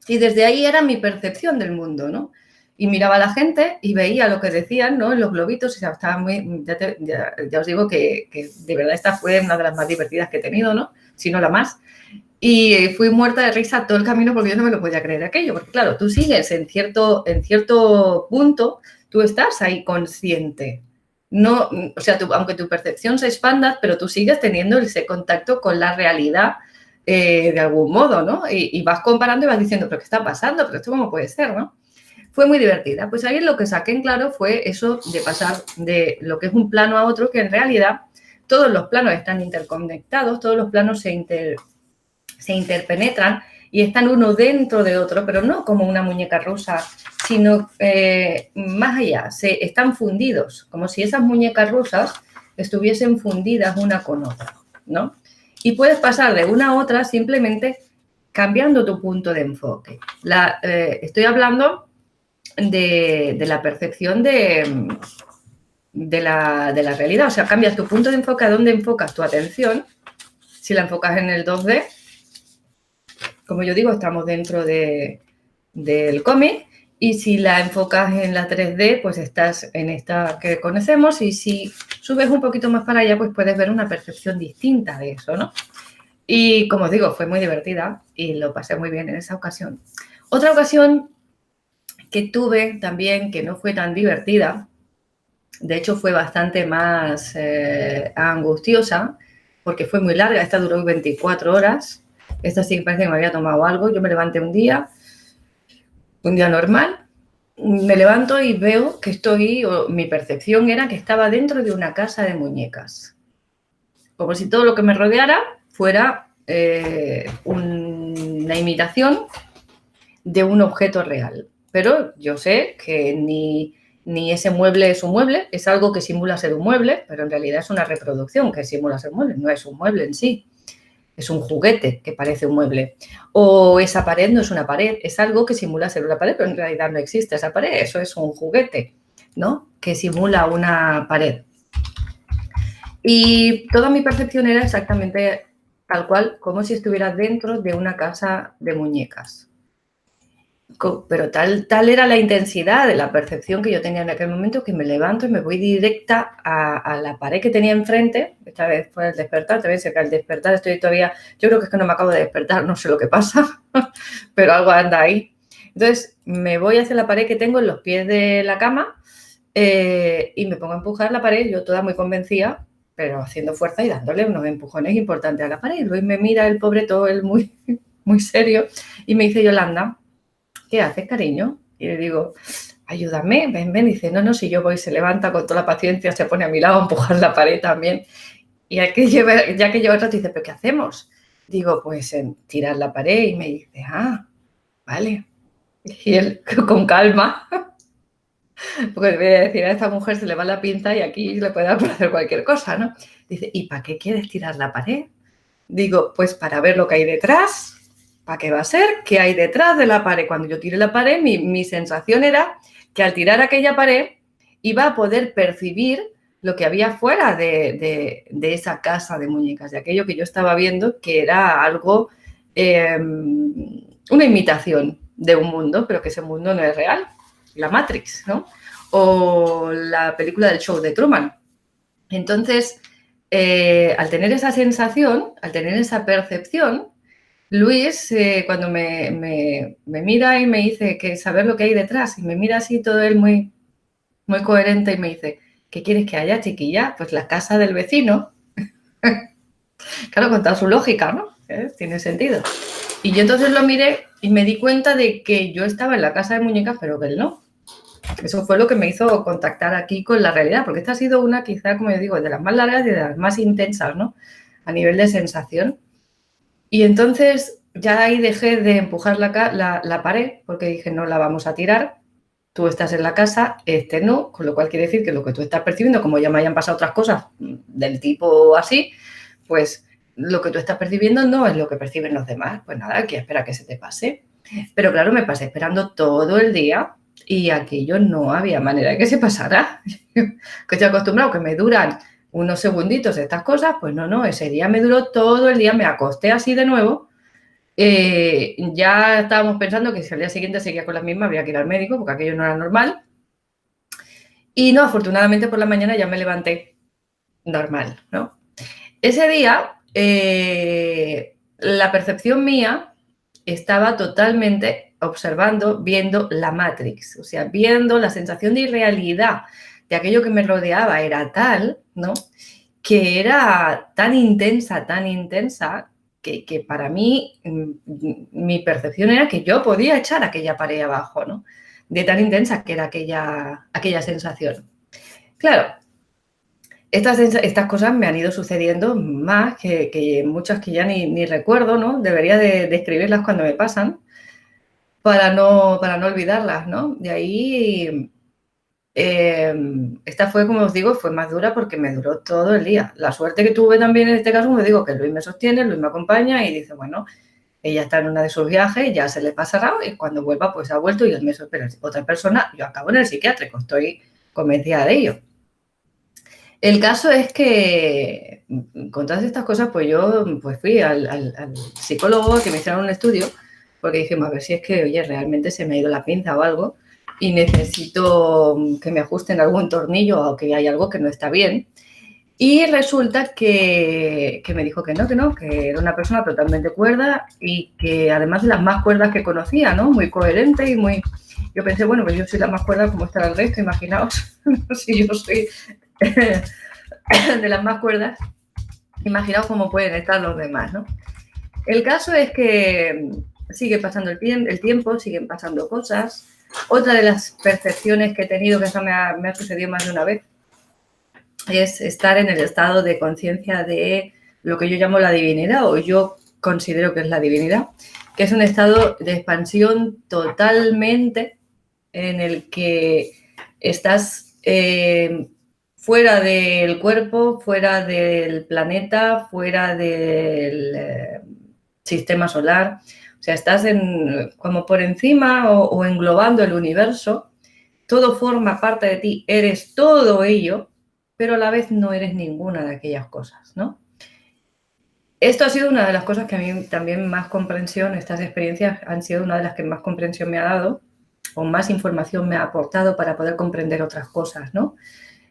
Y desde ahí era mi percepción del mundo, ¿no? Y miraba a la gente y veía lo que decían, ¿no? En los globitos, y estaba muy... Ya os digo que de verdad esta fue una de las más divertidas que he tenido, ¿no? Si no la más. Y fui muerta de risa todo el camino porque yo no me lo podía creer aquello. Porque claro, tú sigues en cierto punto, tú estás ahí consciente. No, o sea, aunque tu percepción se expanda, pero tú sigues teniendo ese contacto con la realidad de algún modo, ¿no? Y vas comparando y vas diciendo, ¿pero qué está pasando? ¿Pero esto cómo puede ser, no? Fue muy divertida. Pues ahí lo que saqué en claro fue eso de pasar de lo que es un plano a otro, que en realidad todos los planos están interconectados, todos los planos se interpenetran y están uno dentro de otro, pero no como una muñeca rusa, sino más allá, están fundidos, como si esas muñecas rusas estuviesen fundidas una con otra, ¿no? Y puedes pasar de una a otra simplemente cambiando tu punto de enfoque. Estoy hablando de la percepción de la realidad, o sea, cambias tu punto de enfoque a dónde enfocas tu atención. Si la enfocas en el 2D, como yo digo, estamos dentro del cómic, y si la enfocas en la 3D, pues estás en esta que conocemos, y si subes un poquito más para allá, pues puedes ver una percepción distinta de eso, ¿no? Y como os digo, fue muy divertida y lo pasé muy bien en esa ocasión. Otra ocasión que tuve también, que no fue tan divertida, de hecho fue bastante más angustiosa, porque fue muy larga, esta duró 24 horas, esta sí parece que me había tomado algo. Yo me levanté un día normal, me levanto y veo que mi percepción era que estaba dentro de una casa de muñecas, como si todo lo que me rodeara fuera una imitación de un objeto real. Pero yo sé que ni ese mueble es un mueble, es algo que simula ser un mueble, pero en realidad es una reproducción que simula ser un mueble, no es un mueble en sí. Es un juguete que parece un mueble. O esa pared no es una pared, es algo que simula ser una pared, pero en realidad no existe esa pared, eso es un juguete, ¿no? Que simula una pared. Y toda mi percepción era exactamente tal cual, como si estuviera dentro de una casa de muñecas. Pero tal era la intensidad de la percepción que yo tenía en aquel momento, que me levanto y me voy directa a la pared que tenía enfrente. Esta vez fue el despertar, te ves que al despertar estoy todavía, yo creo que es que no me acabo de despertar, no sé lo que pasa, pero algo anda ahí. Entonces me voy hacia la pared que tengo en los pies de la cama y me pongo a empujar la pared, yo toda muy convencida, pero haciendo fuerza y dándole unos empujones importantes a la pared. Y luego me mira el pobre todo, él muy, muy serio, y me dice: Yolanda, ¿qué haces, cariño? Y le digo: ayúdame, ven. Y dice: no, si yo voy. Se levanta con toda la paciencia, se pone a mi lado a empujar la pared también. Y ya que lleva el rato, dice: ¿pero qué hacemos? Digo: pues tirar la pared. Y me dice: vale. Y él, con calma, porque voy a decir, a esta mujer se le va la pinza y aquí le puede dar por hacer cualquier cosa, ¿no? Dice: ¿y para qué quieres tirar la pared? Digo: pues para ver lo que hay detrás. ¿Para qué va a ser? ¿Qué hay detrás de la pared? Cuando yo tiré la pared, mi sensación era que al tirar aquella pared iba a poder percibir lo que había fuera de esa casa de muñecas, de aquello que yo estaba viendo, que era algo, una imitación de un mundo, pero que ese mundo no es real. La Matrix, ¿no? O la película del show de Truman. Entonces, al tener esa sensación, al tener esa percepción, Luis, cuando me mira y me dice que saber lo que hay detrás, y me mira así todo él muy, muy coherente y me dice: ¿qué quieres que haya, chiquilla? Pues la casa del vecino. Claro, con toda su lógica, ¿no? Tiene sentido. Y yo entonces lo miré y me di cuenta de que yo estaba en la casa de muñecas, pero que él no. Eso fue lo que me hizo contactar aquí con la realidad, porque esta ha sido una, quizá, como yo digo, de las más largas y de las más intensas, ¿no? A nivel de sensación. Y entonces ya ahí dejé de empujar la pared, porque dije: no la vamos a tirar, tú estás en la casa, no, con lo cual quiere decir que lo que tú estás percibiendo, como ya me hayan pasado otras cosas del tipo así, pues lo que tú estás percibiendo no es lo que perciben los demás. Pues nada, aquí espera que se te pase. Pero claro, me pasé esperando todo el día y aquello no había manera de que se pasara. Que estoy acostumbrado que me duran unos segunditos estas cosas, pues no, ese día me duró todo el día, me acosté así de nuevo. Ya estábamos pensando que si al día siguiente seguía con las mismas habría que ir al médico porque aquello no era normal. Y no, afortunadamente por la mañana ya me levanté normal, ¿no? Ese día la percepción mía estaba totalmente observando, viendo la Matrix, o sea, viendo la sensación de irrealidad de aquello que me rodeaba era tal, ¿no? Que era tan intensa, que para mí mi percepción era que yo podía echar aquella pared abajo, ¿no? De tan intensa que era aquella sensación. Claro, estas cosas me han ido sucediendo más que muchas que ya ni recuerdo, ¿no? Debería de escribirlas cuando me pasan para no olvidarlas, ¿no? De ahí, esta fue, como os digo, fue más dura porque me duró todo el día. La suerte que tuve también en este caso, me digo que Luis me sostiene, Luis me acompaña y dice, bueno, ella está en una de sus viajes, ya se le pasará y cuando vuelva pues ha vuelto y el mes espera otra persona. Yo acabo en el psiquiátrico, estoy convencida de ello. El caso es que con todas estas cosas pues yo pues fui al psicólogo que me hicieron un estudio porque dijimos a ver si es que, oye, realmente se me ha ido la pinza o algo y necesito que me ajusten algún tornillo o que hay algo que no está bien. Y resulta que me dijo que no, que era una persona totalmente cuerda y que además de las más cuerdas que conocía, ¿no? Muy coherente y muy... Yo pensé, bueno, pues yo soy la más cuerda, ¿cómo estará el resto? Imaginaos, si yo soy de las más cuerdas, imaginaos cómo pueden estar los demás, ¿no? El caso es que sigue pasando el tiempo, siguen pasando cosas. Otra de las percepciones que he tenido, que eso me ha sucedido más de una vez, es estar en el estado de conciencia de lo que yo llamo la divinidad, o yo considero que es la divinidad, que es un estado de expansión totalmente en el que estás fuera del cuerpo, fuera del planeta, fuera del sistema solar. O sea, estás como por encima o englobando el universo. Todo forma parte de ti, eres todo ello, pero a la vez no eres ninguna de aquellas cosas, ¿no? Esto ha sido una de las cosas que a mí también más comprensión, estas experiencias han sido una de las que más comprensión me ha dado o más información me ha aportado para poder comprender otras cosas, ¿no?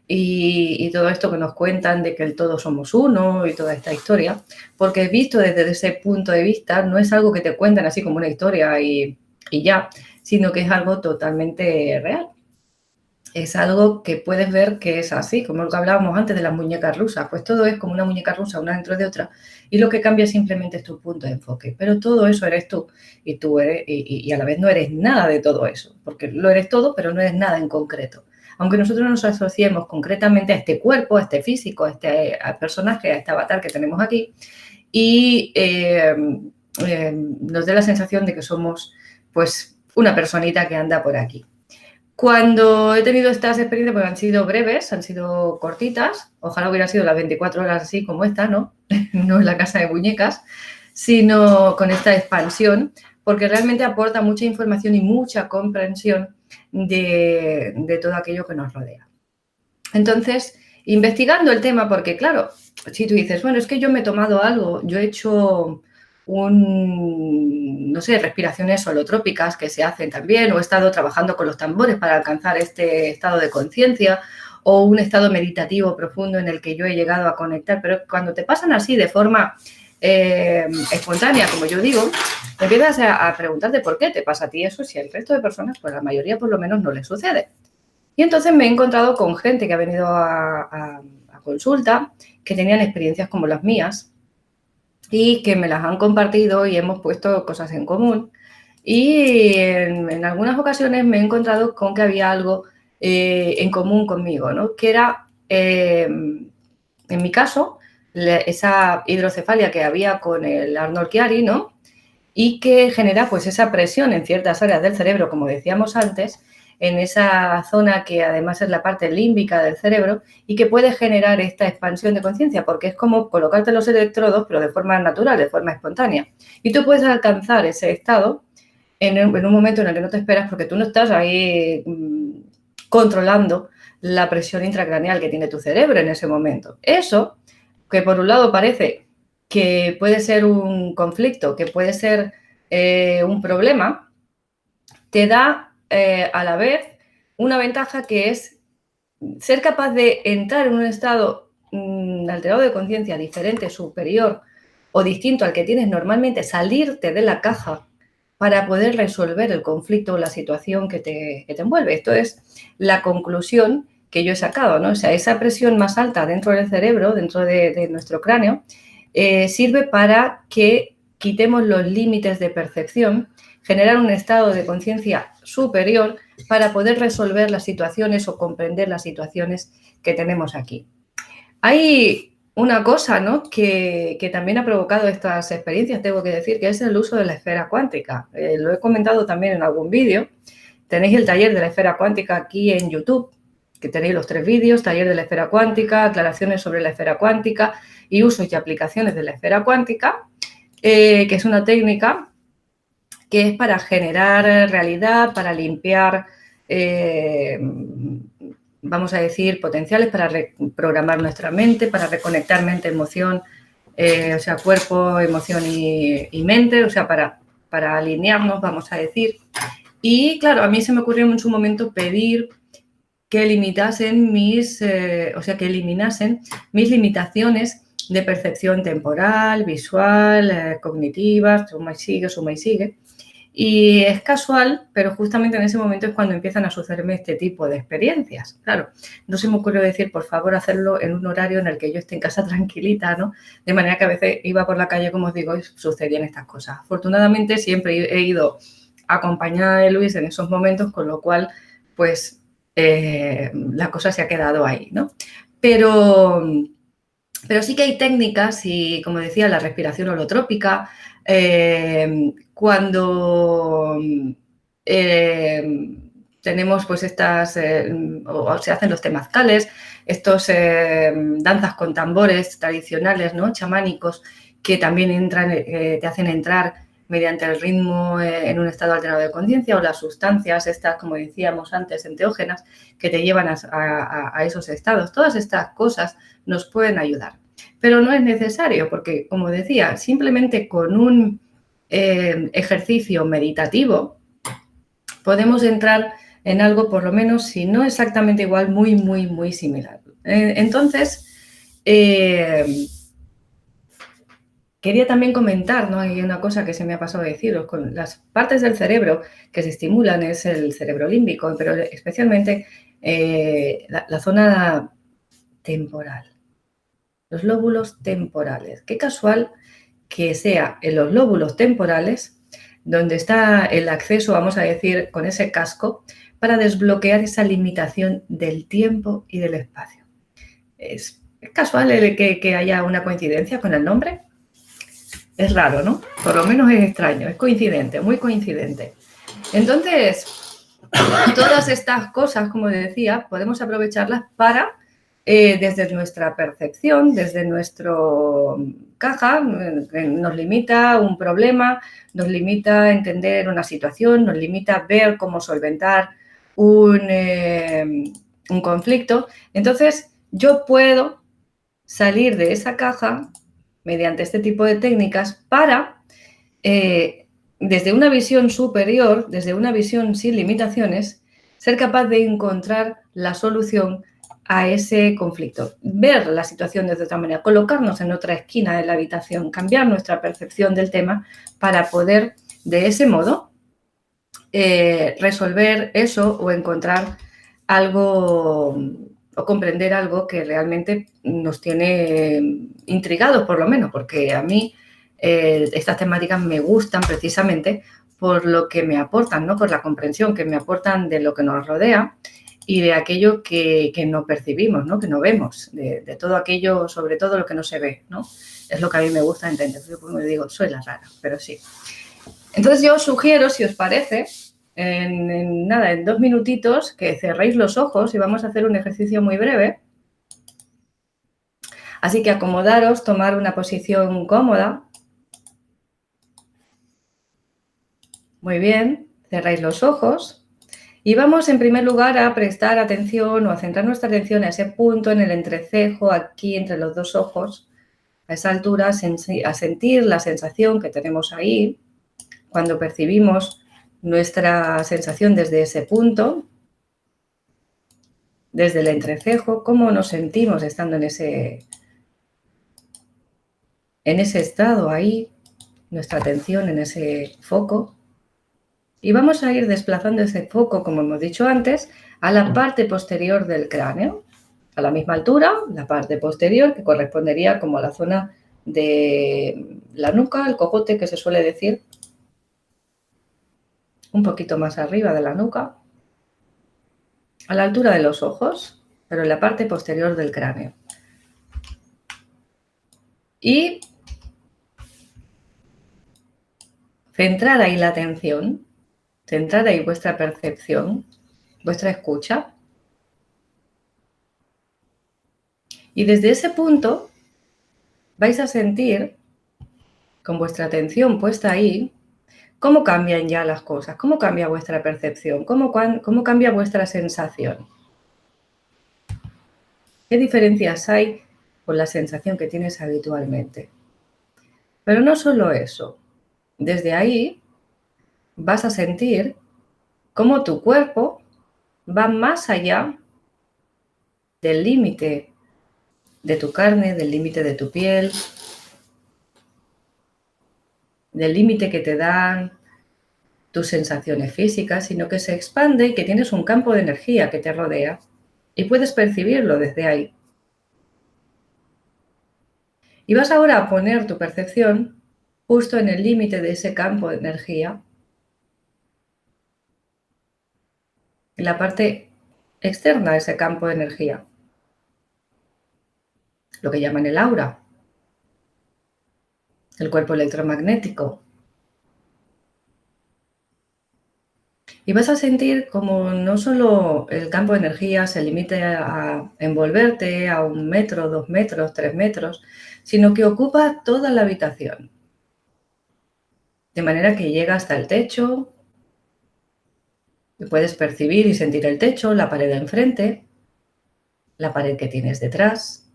Y todo esto que nos cuentan de que el todo somos uno y toda esta historia, porque visto desde ese punto de vista no es algo que te cuentan así como una historia y ya, sino que es algo totalmente real. Es algo que puedes ver que es así, como lo que hablábamos antes de las muñecas rusas, pues todo es como una muñeca rusa, una dentro de otra, y lo que cambia simplemente es tu punto de enfoque, pero todo eso eres tú, y tú eres, y a la vez no eres nada de todo eso, porque lo eres todo, pero no eres nada en concreto. Aunque nosotros nos asociemos concretamente a este cuerpo, a este físico, a este personaje, a este avatar que tenemos aquí, y nos dé la sensación de que somos pues una personita que anda por aquí. Cuando he tenido estas experiencias, pues han sido breves, han sido cortitas, ojalá hubieran sido las 24 horas así como esta, ¿no? No en la casa de muñecas, sino con esta expansión, porque realmente aporta mucha información y mucha comprensión de todo aquello que nos rodea. Entonces, investigando el tema, porque claro, si tú dices, bueno, es que yo me he tomado algo, yo he hecho no sé, respiraciones holotrópicas que se hacen también, o he estado trabajando con los tambores para alcanzar este estado de conciencia, o un estado meditativo profundo en el que yo he llegado a conectar, pero cuando te pasan así de forma espontánea, como yo digo, te empiezas a preguntarte por qué te pasa a ti eso, si al resto de personas, pues la mayoría por lo menos no les sucede. Y entonces me he encontrado con gente que ha venido a consulta, que tenían experiencias como las mías, y que me las han compartido y hemos puesto cosas en común. Y en algunas ocasiones me he encontrado con que había algo en común conmigo, ¿no? Que era, en mi caso, esa hidrocefalia que había con el Arnold Chiari, ¿no? Y que genera pues esa presión en ciertas áreas del cerebro, como decíamos antes, en esa zona que además es la parte límbica del cerebro y que puede generar esta expansión de conciencia, porque es como colocarte los electrodos, pero de forma natural, de forma espontánea. Y tú puedes alcanzar ese estado en un momento en el que no te esperas, porque tú no estás ahí controlando la presión intracraneal que tiene tu cerebro en ese momento. Eso, que por un lado parece que puede ser un conflicto, que puede ser un problema, te da a la vez una ventaja que es ser capaz de entrar en un estado alterado de conciencia diferente, superior o distinto al que tienes normalmente, salirte de la caja para poder resolver el conflicto o la situación que te envuelve. Esto es la conclusión que yo he sacado, ¿no? O sea, esa presión más alta dentro del cerebro, dentro de nuestro cráneo, sirve para que quitemos los límites de percepción, generar un estado de conciencia superior para poder resolver las situaciones o comprender las situaciones que tenemos aquí. Hay una cosa, ¿no?, que también ha provocado estas experiencias, tengo que decir, que es el uso de la esfera cuántica. Lo he comentado también en algún vídeo. Tenéis el taller de la esfera cuántica aquí en YouTube, que tenéis los 3 vídeos, taller de la esfera cuántica, aclaraciones sobre la esfera cuántica y usos y aplicaciones de la esfera cuántica, que es una técnica que es para generar realidad, para limpiar, vamos a decir, potenciales, para reprogramar nuestra mente, para reconectar mente, emoción, o sea, cuerpo, emoción y mente, o sea, para alinearnos, vamos a decir. Y, claro, a mí se me ocurrió en su momento pedir que limitasen que eliminasen mis limitaciones de percepción temporal, visual, cognitiva, suma y sigue. Y es casual, pero justamente en ese momento es cuando empiezan a sucederme este tipo de experiencias. Claro, no se me ocurrió decir, por favor, hacerlo en un horario en el que yo esté en casa tranquilita, ¿no? De manera que a veces iba por la calle, como os digo, y sucedían estas cosas. Afortunadamente siempre he ido acompañada de Luis en esos momentos, con lo cual, pues, la cosa se ha quedado ahí, ¿no? Pero sí que hay técnicas y, como decía, la respiración holotrópica, cuando tenemos pues estas, o se hacen los temazcales, estos danzas con tambores tradicionales, ¿no?, chamánicos, que también entran, te hacen entrar mediante el ritmo en un estado alterado de conciencia, o las sustancias estas, como decíamos antes, enteógenas, que te llevan a esos estados. Todas estas cosas nos pueden ayudar. Pero no es necesario porque, como decía, simplemente con un ejercicio meditativo podemos entrar en algo, por lo menos, si no exactamente igual, muy, muy, muy similar. Entonces, quería también comentar, ¿no?, hay una cosa que se me ha pasado a deciros, con las partes del cerebro que se estimulan es el cerebro límbico, pero especialmente la zona temporal. Los lóbulos temporales. Qué casual que sea en los lóbulos temporales donde está el acceso, vamos a decir, con ese casco, para desbloquear esa limitación del tiempo y del espacio. ¿Es casual que haya una coincidencia con el nombre? Es raro, ¿no? Por lo menos es extraño, es coincidente, muy coincidente. Entonces, todas estas cosas, como decía, podemos aprovecharlas para, desde nuestra percepción, desde nuestro caja, nos limita un problema, nos limita entender una situación, nos limita ver cómo solventar un conflicto. Entonces, yo puedo salir de esa caja mediante este tipo de técnicas para, desde una visión superior, desde una visión sin limitaciones, ser capaz de encontrar la solución a ese conflicto, ver la situación de otra manera, colocarnos en otra esquina de la habitación, cambiar nuestra percepción del tema para poder, de ese modo, resolver eso o encontrar algo o comprender algo que realmente nos tiene intrigados, por lo menos, porque a mí estas temáticas me gustan precisamente por lo que me aportan, ¿no?, por la comprensión que me aportan de lo que nos rodea y de aquello que no percibimos, ¿no?, que no vemos, de todo aquello, sobre todo lo que no se ve, ¿no? Es lo que a mí me gusta entender. Yo, como digo, soy la rara, pero sí. Entonces yo os sugiero, si os parece, en 2 minutitos, que cerréis los ojos y vamos a hacer un ejercicio muy breve. Así que acomodaros, tomar una posición cómoda. Muy bien, cerráis los ojos y vamos en primer lugar a prestar atención o a centrar nuestra atención a ese punto en el entrecejo, aquí entre los 2 ojos, a esa altura, a sentir la sensación que tenemos ahí cuando percibimos nuestra sensación desde ese punto, desde el entrecejo, cómo nos sentimos estando en ese estado ahí, nuestra atención en ese foco. Y vamos a ir desplazando ese foco, como hemos dicho antes, a la parte posterior del cráneo, a la misma altura, la parte posterior, que correspondería como a la zona de la nuca, el cogote, que se suele decir, un poquito más arriba de la nuca, a la altura de los ojos, pero en la parte posterior del cráneo. Y centrar ahí la atención, centrar ahí vuestra percepción, vuestra escucha. Y desde ese punto vais a sentir, con vuestra atención puesta ahí, cómo cambian ya las cosas, cómo cambia vuestra percepción, cómo cambia vuestra sensación. ¿Qué diferencias hay con la sensación que tienes habitualmente? Pero no solo eso. Desde ahí vas a sentir cómo tu cuerpo va más allá del límite de tu carne, del límite de tu piel, del límite que te dan tus sensaciones físicas, sino que se expande y que tienes un campo de energía que te rodea y puedes percibirlo desde ahí. Y vas ahora a poner tu percepción justo en el límite de ese campo de energía, en la parte externa de ese campo de energía, lo que llaman el aura, el cuerpo electromagnético. Y vas a sentir como no solo el campo de energía se limite a envolverte a 1 metro, 2 metros, 3 metros, sino que ocupa toda la habitación. De manera que llega hasta el techo, y puedes percibir y sentir el techo, la pared de enfrente, la pared que tienes detrás.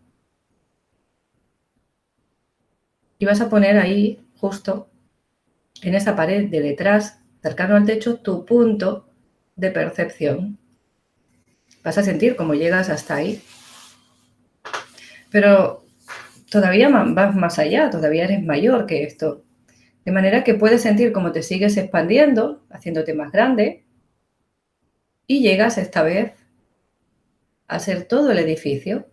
Y vas a poner ahí, justo en esa pared de detrás, cercano al techo, tu punto de percepción. Vas a sentir cómo llegas hasta ahí. Pero todavía vas más allá, todavía eres mayor que esto. De manera que puedes sentir cómo te sigues expandiendo, haciéndote más grande, y llegas esta vez a ser todo el edificio,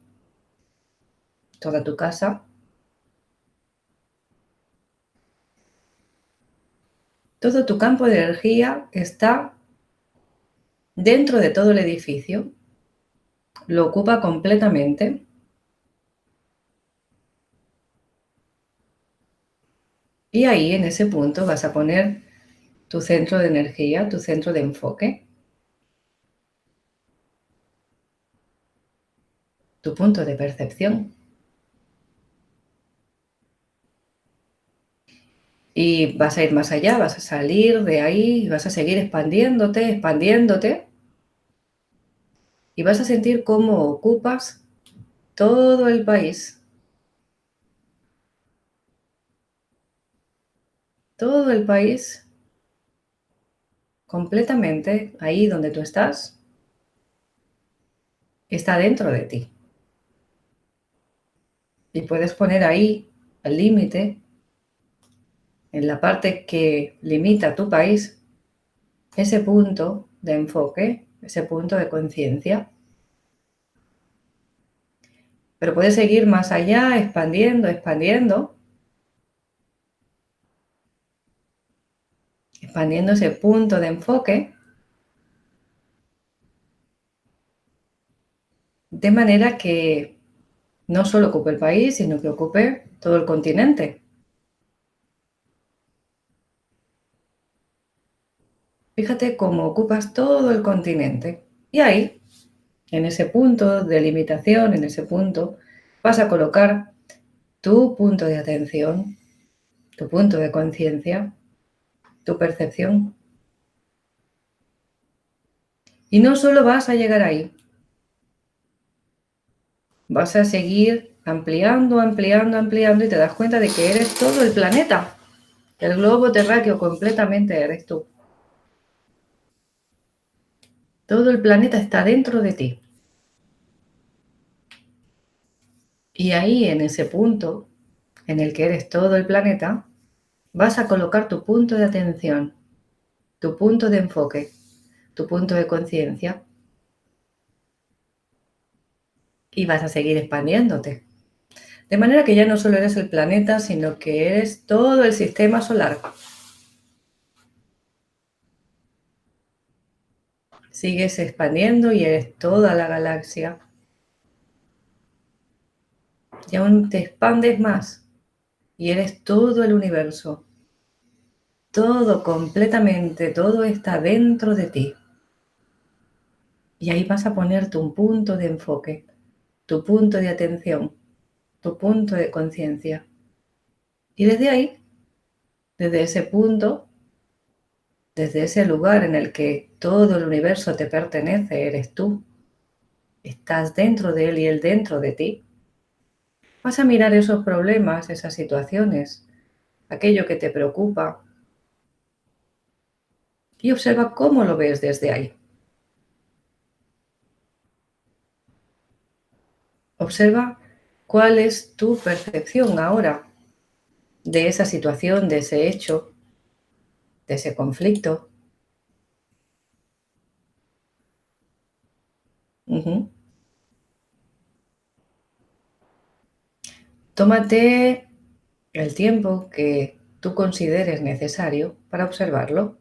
toda tu casa. Todo tu campo de energía está dentro de todo el edificio, lo ocupa completamente. Y ahí, en ese punto, vas a poner tu centro de energía, tu centro de enfoque, tu punto de percepción. Y vas a ir más allá, vas a salir de ahí y vas a seguir expandiéndote, expandiéndote. Y vas a sentir cómo ocupas todo el país. Todo el país completamente ahí donde tú estás, está dentro de ti. Y puedes poner ahí al límite, en la parte que limita tu país, ese punto de enfoque, ese punto de conciencia. Pero puedes seguir más allá, expandiendo, expandiendo. Expandiendo ese punto de enfoque. De manera que no solo ocupe el país, sino que ocupe todo el continente. Fíjate cómo ocupas todo el continente. Y ahí, en ese punto de limitación, en ese punto, vas a colocar tu punto de atención, tu punto de conciencia, tu percepción. Y no solo vas a llegar ahí, vas a seguir ampliando, ampliando, ampliando y te das cuenta de que eres todo el planeta. El globo terráqueo completamente eres tú. Todo el planeta está dentro de ti. Y ahí, en ese punto, en el que eres todo el planeta, vas a colocar tu punto de atención, tu punto de enfoque, tu punto de conciencia y vas a seguir expandiéndote. De manera que ya no solo eres el planeta, sino que eres todo el sistema solar. Sigues expandiendo y eres toda la galaxia. Y aún te expandes más y eres todo el universo. Todo, completamente, todo está dentro de ti. Y ahí vas a ponerte un punto de enfoque, tu punto de atención, tu punto de conciencia. Y desde ahí, desde ese punto, desde ese lugar en el que todo el universo te pertenece, eres tú, estás dentro de él y él dentro de ti, vas a mirar esos problemas, esas situaciones, aquello que te preocupa, y observa cómo lo ves desde ahí. Observa cuál es tu percepción ahora de esa situación, de ese hecho, de ese conflicto. Tómate el tiempo que tú consideres necesario para observarlo.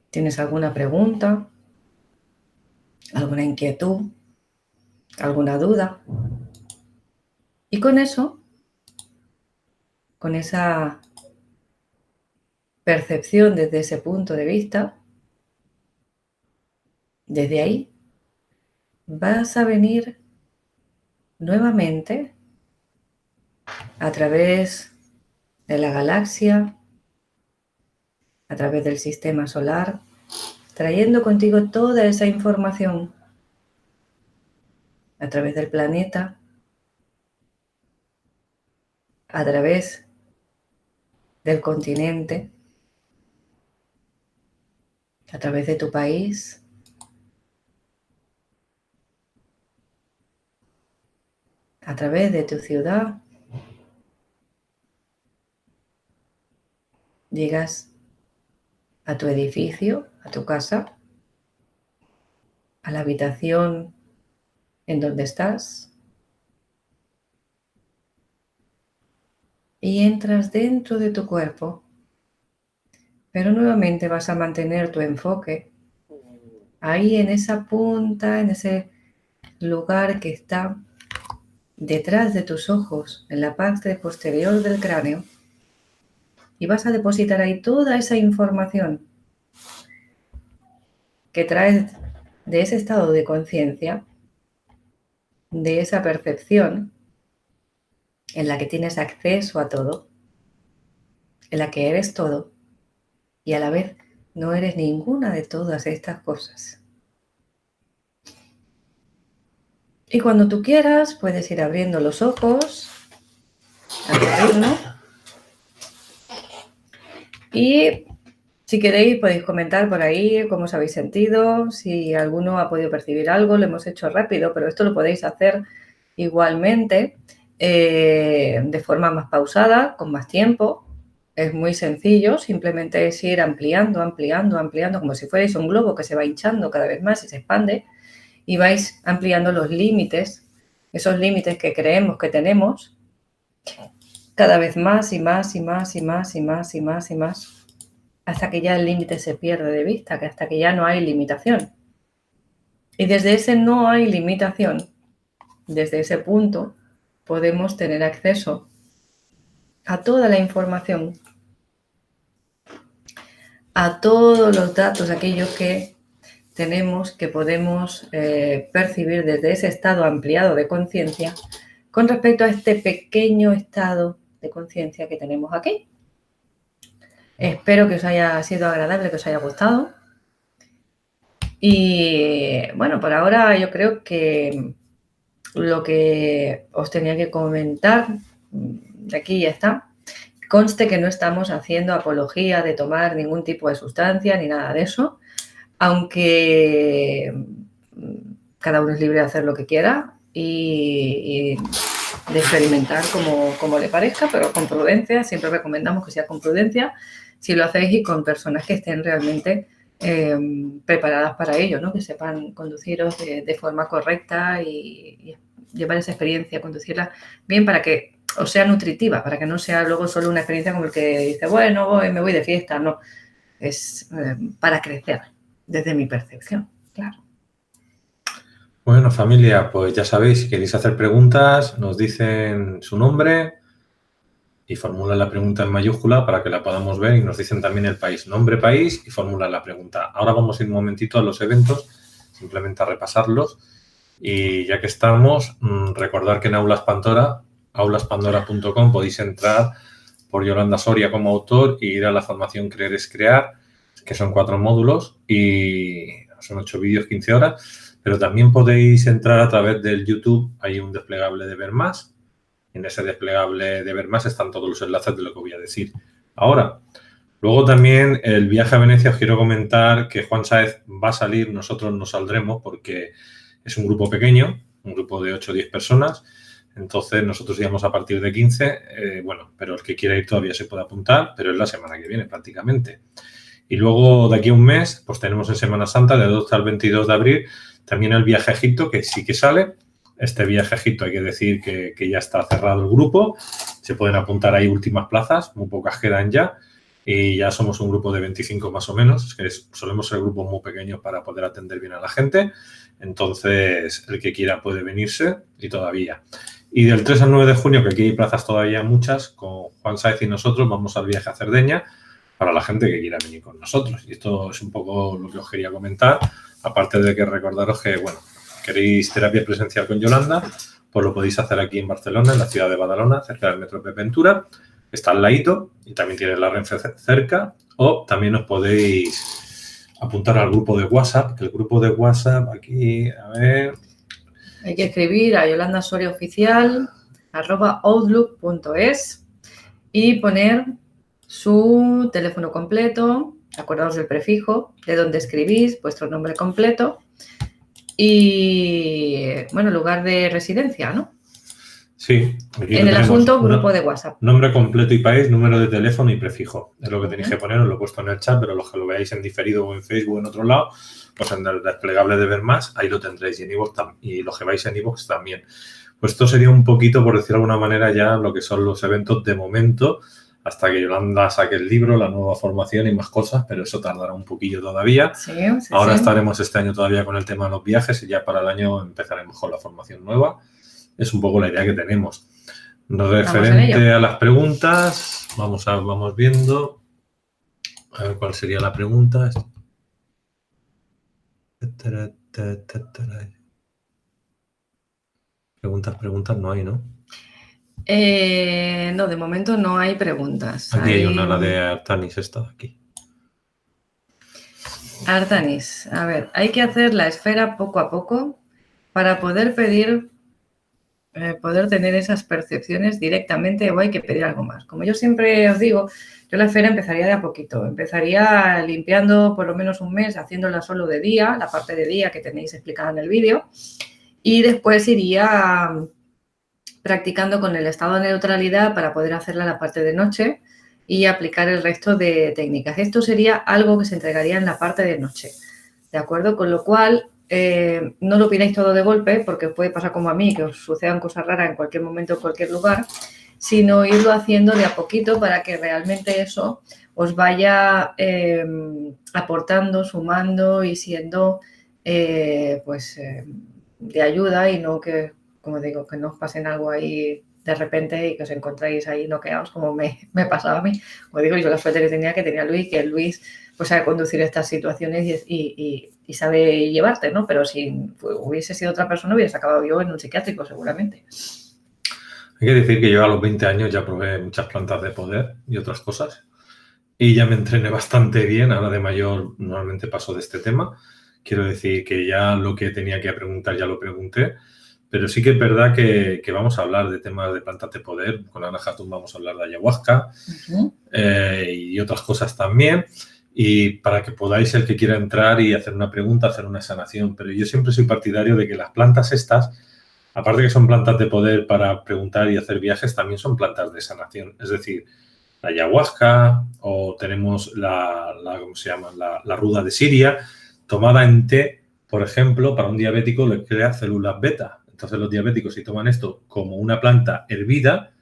¿Tienes alguna pregunta? ¿Alguna inquietud? ¿Alguna duda? Y con eso, con esa percepción desde ese punto de vista, desde ahí, vas a venir nuevamente a través de la galaxia, a través del sistema solar, trayendo contigo toda esa información a través del planeta, a través del continente, a través de tu país, a través de tu ciudad. Llegas a tu edificio, a tu casa, a la habitación en donde estás, y entras dentro de tu cuerpo, pero nuevamente vas a mantener tu enfoque ahí en esa punta, en ese lugar que está detrás de tus ojos, en la parte posterior del cráneo, y vas a depositar ahí toda esa información que traes de ese estado de conciencia, de esa percepción en la que tienes acceso a todo, en la que eres todo y a la vez no eres ninguna de todas estas cosas. Y cuando tú quieras puedes ir abriendo los ojos a tu ritmo, y si queréis podéis comentar por ahí cómo os habéis sentido, si alguno ha podido percibir algo. Lo hemos hecho rápido, pero esto lo podéis hacer igualmente de forma más pausada, con más tiempo. Es muy sencillo, simplemente es ir ampliando, ampliando, ampliando, como si fuerais un globo que se va hinchando cada vez más y se expande, y vais ampliando los límites, esos límites que creemos que tenemos, cada vez más y más y más y más y más y más y más, hasta que ya el límite se pierde de vista, que hasta que ya no hay limitación. Y desde ese no hay limitación, desde ese punto, podemos tener acceso a toda la información, a todos los datos, aquellos que tenemos, que podemos percibir desde ese estado ampliado de conciencia con respecto a este pequeño estado de conciencia que tenemos aquí. Espero que os haya sido agradable, que os haya gustado. Y bueno, por ahora yo creo que lo que os tenía que comentar de aquí ya está. Conste que no estamos haciendo apología de tomar ningún tipo de sustancia ni nada de eso, aunque cada uno es libre de hacer lo que quiera y de experimentar como le parezca, pero con prudencia. Siempre recomendamos que sea con prudencia si lo hacéis y con personas que estén realmente preparadas para ello, ¿no? Que sepan conduciros de forma correcta y llevar esa experiencia, conducirla bien para que os sea nutritiva, para que no sea luego solo una experiencia como el que dice, bueno, me voy de fiesta. No, es para crecer, desde mi percepción, claro. Bueno, familia, pues ya sabéis, si queréis hacer preguntas, nos dicen su nombre y formulan la pregunta en mayúscula para que la podamos ver, y nos dicen también el país, nombre, país, y formulan la pregunta. Ahora vamos a ir un momentito a los eventos, simplemente a repasarlos. Y ya que estamos, recordar que en aulaspandora.com podéis entrar por Yolanda Soria como autor y ir a la formación Creer es Crear, que son 4 módulos y son 8 vídeos, 15 horas. Pero también podéis entrar a través del YouTube, hay un desplegable de Ver Más. En ese desplegable de Ver Más están todos los enlaces de lo que voy a decir ahora. Luego también el viaje a Venecia, os quiero comentar que Juan Sáez va a salir, nosotros no saldremos porque es un grupo pequeño, un grupo de 8 o 10 personas, entonces nosotros íbamos a partir de 15, bueno, pero el que quiera ir todavía se puede apuntar, pero es la semana que viene prácticamente. Y luego de aquí a un mes, pues tenemos en Semana Santa, del 12 al 22 de abril, también el viaje a Egipto, que sí que sale. Este viaje a Egipto hay que decir que ya está cerrado el grupo, se pueden apuntar ahí últimas plazas, muy pocas quedan ya. Y ya somos un grupo de 25 más o menos, es que solemos ser grupos muy pequeños para poder atender bien a la gente. Entonces, el que quiera puede venirse y todavía. Y del 3 al 9 de junio, que aquí hay plazas todavía muchas, con Juan Sáez y nosotros vamos al viaje a Cerdeña para la gente que quiera venir con nosotros. Y esto es un poco lo que os quería comentar, aparte de que recordaros que, bueno, queréis terapia presencial con Yolanda, pues lo podéis hacer aquí en Barcelona, en la ciudad de Badalona, cerca del metro Pepe Ventura. Está al ladito y también tiene la Renfe cerca, o también os podéis apuntar al grupo de WhatsApp, que el grupo de WhatsApp aquí, a ver... Hay que escribir a Yolanda Soria Oficial @outlook.es y poner su teléfono completo, acordaos del prefijo, de dónde escribís, vuestro nombre completo y, bueno, lugar de residencia, ¿no? Sí. Aquí en el asunto, grupo de WhatsApp. Nombre completo y país, número de teléfono y prefijo. Es lo que tenéis que poner, os lo he puesto en el chat, pero los que lo veáis en diferido o en Facebook o en otro lado, pues en el desplegable de Ver Más, ahí lo tendréis. Y en iVoox y los que vais en iVoox también. Pues esto sería un poquito, por decirlo de alguna manera, ya lo que son los eventos de momento, hasta que Yolanda saque el libro, la nueva formación y más cosas, pero eso tardará un poquillo todavía. Sí, Ahora estaremos este año todavía con el tema de los viajes y ya para el año empezaremos con la formación nueva. Es un poco la idea que tenemos. Referente a las preguntas, vamos viendo. A ver cuál sería la pregunta. Preguntas no hay, ¿no? No, de momento no hay preguntas. Aquí hay una, la de Artanis, esta de aquí. Artanis, a ver, hay que hacer la esfera poco a poco para poder pedir, poder tener esas percepciones directamente, o hay que pedir algo más. Como yo siempre os digo, yo la esfera empezaría de a poquito. Empezaría limpiando por lo menos un mes, haciéndola solo de día, la parte de día que tenéis explicada en el vídeo, y después iría practicando con el estado de neutralidad para poder hacerla la parte de noche y aplicar el resto de técnicas. Esto sería algo que se entregaría en la parte de noche, ¿de acuerdo? Con lo cual, no lo pidáis todo de golpe, porque puede pasar como a mí, que os sucedan cosas raras en cualquier momento, en cualquier lugar, sino irlo haciendo de a poquito para que realmente eso os vaya aportando, sumando y siendo, de ayuda, y no que, como digo, que no os pasen algo ahí de repente y que os encontráis ahí noqueados, como me pasaba a mí. Como digo, yo la suerte que tenía Luis, que Luis pues sabe conducir estas situaciones y sabe llevarte, ¿no? Pero si hubiese sido otra persona, hubiese acabado yo en un psiquiátrico, seguramente. Hay que decir que yo a los 20 años ya probé muchas plantas de poder y otras cosas. Y ya me entrené bastante bien. Ahora de mayor normalmente paso de este tema. Quiero decir que ya lo que tenía que preguntar ya lo pregunté. Pero sí que es verdad que vamos a hablar de temas de plantas de poder. Con Ana Hatun vamos a hablar de ayahuasca y otras cosas también. Y para que podáis, el que quiera entrar y hacer una pregunta, hacer una sanación. Pero yo siempre soy partidario de que las plantas estas, aparte que son plantas de poder para preguntar y hacer viajes, también son plantas de sanación. Es decir, la ayahuasca o tenemos ¿cómo se llama? La ruda de Siria, tomada en té, por ejemplo, para un diabético le crea células beta. Entonces los diabéticos, si toman esto como una planta hervida,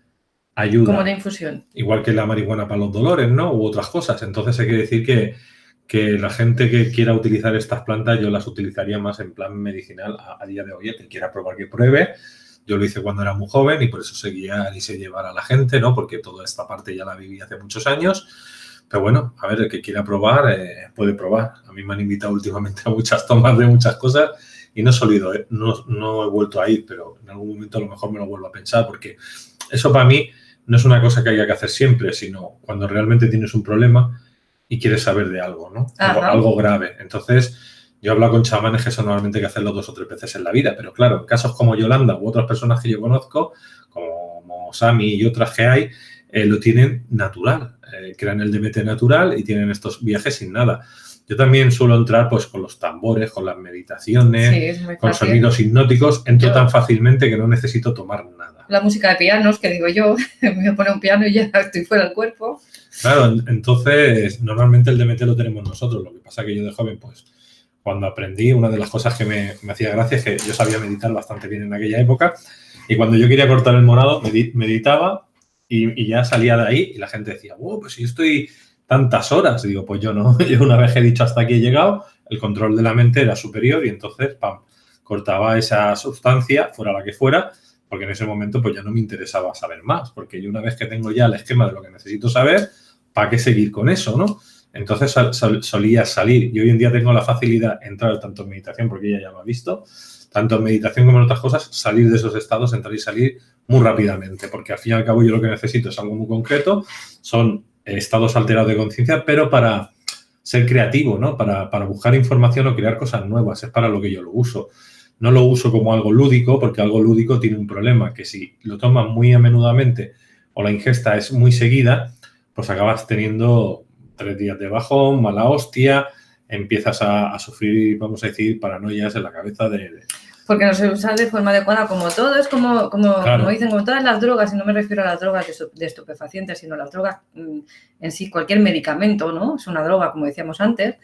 ayuda. Como una infusión. Igual que la marihuana para los dolores, ¿no? U otras cosas. Entonces hay que decir que que la gente que quiera utilizar estas plantas, yo las utilizaría más en plan medicinal a día de hoy. El que quiera probar, que pruebe. Yo lo hice cuando era muy joven y por eso sé guiar y sé llevar a la gente, ¿no? Porque toda esta parte ya la viví hace muchos años. Pero bueno, a ver, el que quiera probar, puede probar. A mí me han invitado últimamente a muchas tomas de muchas cosas y no he solido, no he vuelto a ir, pero en algún momento a lo mejor me lo vuelvo a pensar, porque eso para mí no es una cosa que haya que hacer siempre, sino cuando realmente tienes un problema y quieres saber de algo, ¿no? Algo grave. Entonces, yo he hablado con chamanes que eso normalmente hay que hacerlo 2 o 3 veces en la vida, pero claro, en casos como Yolanda u otras personas que yo conozco, como Sami y otras que hay, lo tienen natural, crean el DMT natural y tienen estos viajes sin nada. Yo también suelo entrar pues con los tambores, con las meditaciones, sí, con sonidos hipnóticos, entro tan fácilmente que no necesito tomar nada. La música de pianos, que digo yo, me voy a poner un piano y ya estoy fuera del cuerpo. Claro, entonces normalmente el DMT lo tenemos nosotros, lo que pasa que yo de joven pues cuando aprendí, una de las cosas que me hacía gracia es que yo sabía meditar bastante bien en aquella época y cuando yo quería cortar el morado meditaba y ya salía de ahí y la gente decía, pues si yo estoy tantas horas. Y digo, pues yo no. Yo una vez he dicho hasta aquí he llegado, el control de la mente era superior y entonces, cortaba esa sustancia, fuera la que fuera, porque en ese momento pues ya no me interesaba saber más, porque yo una vez que tengo ya el esquema de lo que necesito saber, ¿para qué seguir con eso, no? Entonces solía salir. Y hoy en día tengo la facilidad de entrar tanto en meditación, porque ella ya lo ha visto, tanto en meditación como en otras cosas, salir de esos estados, entrar y salir muy rápidamente, porque al fin y al cabo yo lo que necesito es algo muy concreto, son estados alterados de conciencia, pero para ser creativo, ¿no? Para buscar información o crear cosas nuevas, es para lo que yo lo uso. No lo uso como algo lúdico, porque algo lúdico tiene un problema, que si lo tomas muy a menudamente o la ingesta es muy seguida, pues acabas teniendo 3 días de bajón, mala hostia, empiezas a sufrir, vamos a decir, paranoias en la cabeza porque no se usa de forma adecuada, como todo, es claro. Como dicen, como todas las drogas, y no me refiero a las drogas de estupefacientes, sino a las drogas en sí, cualquier medicamento, ¿no? Es una droga, como decíamos antes.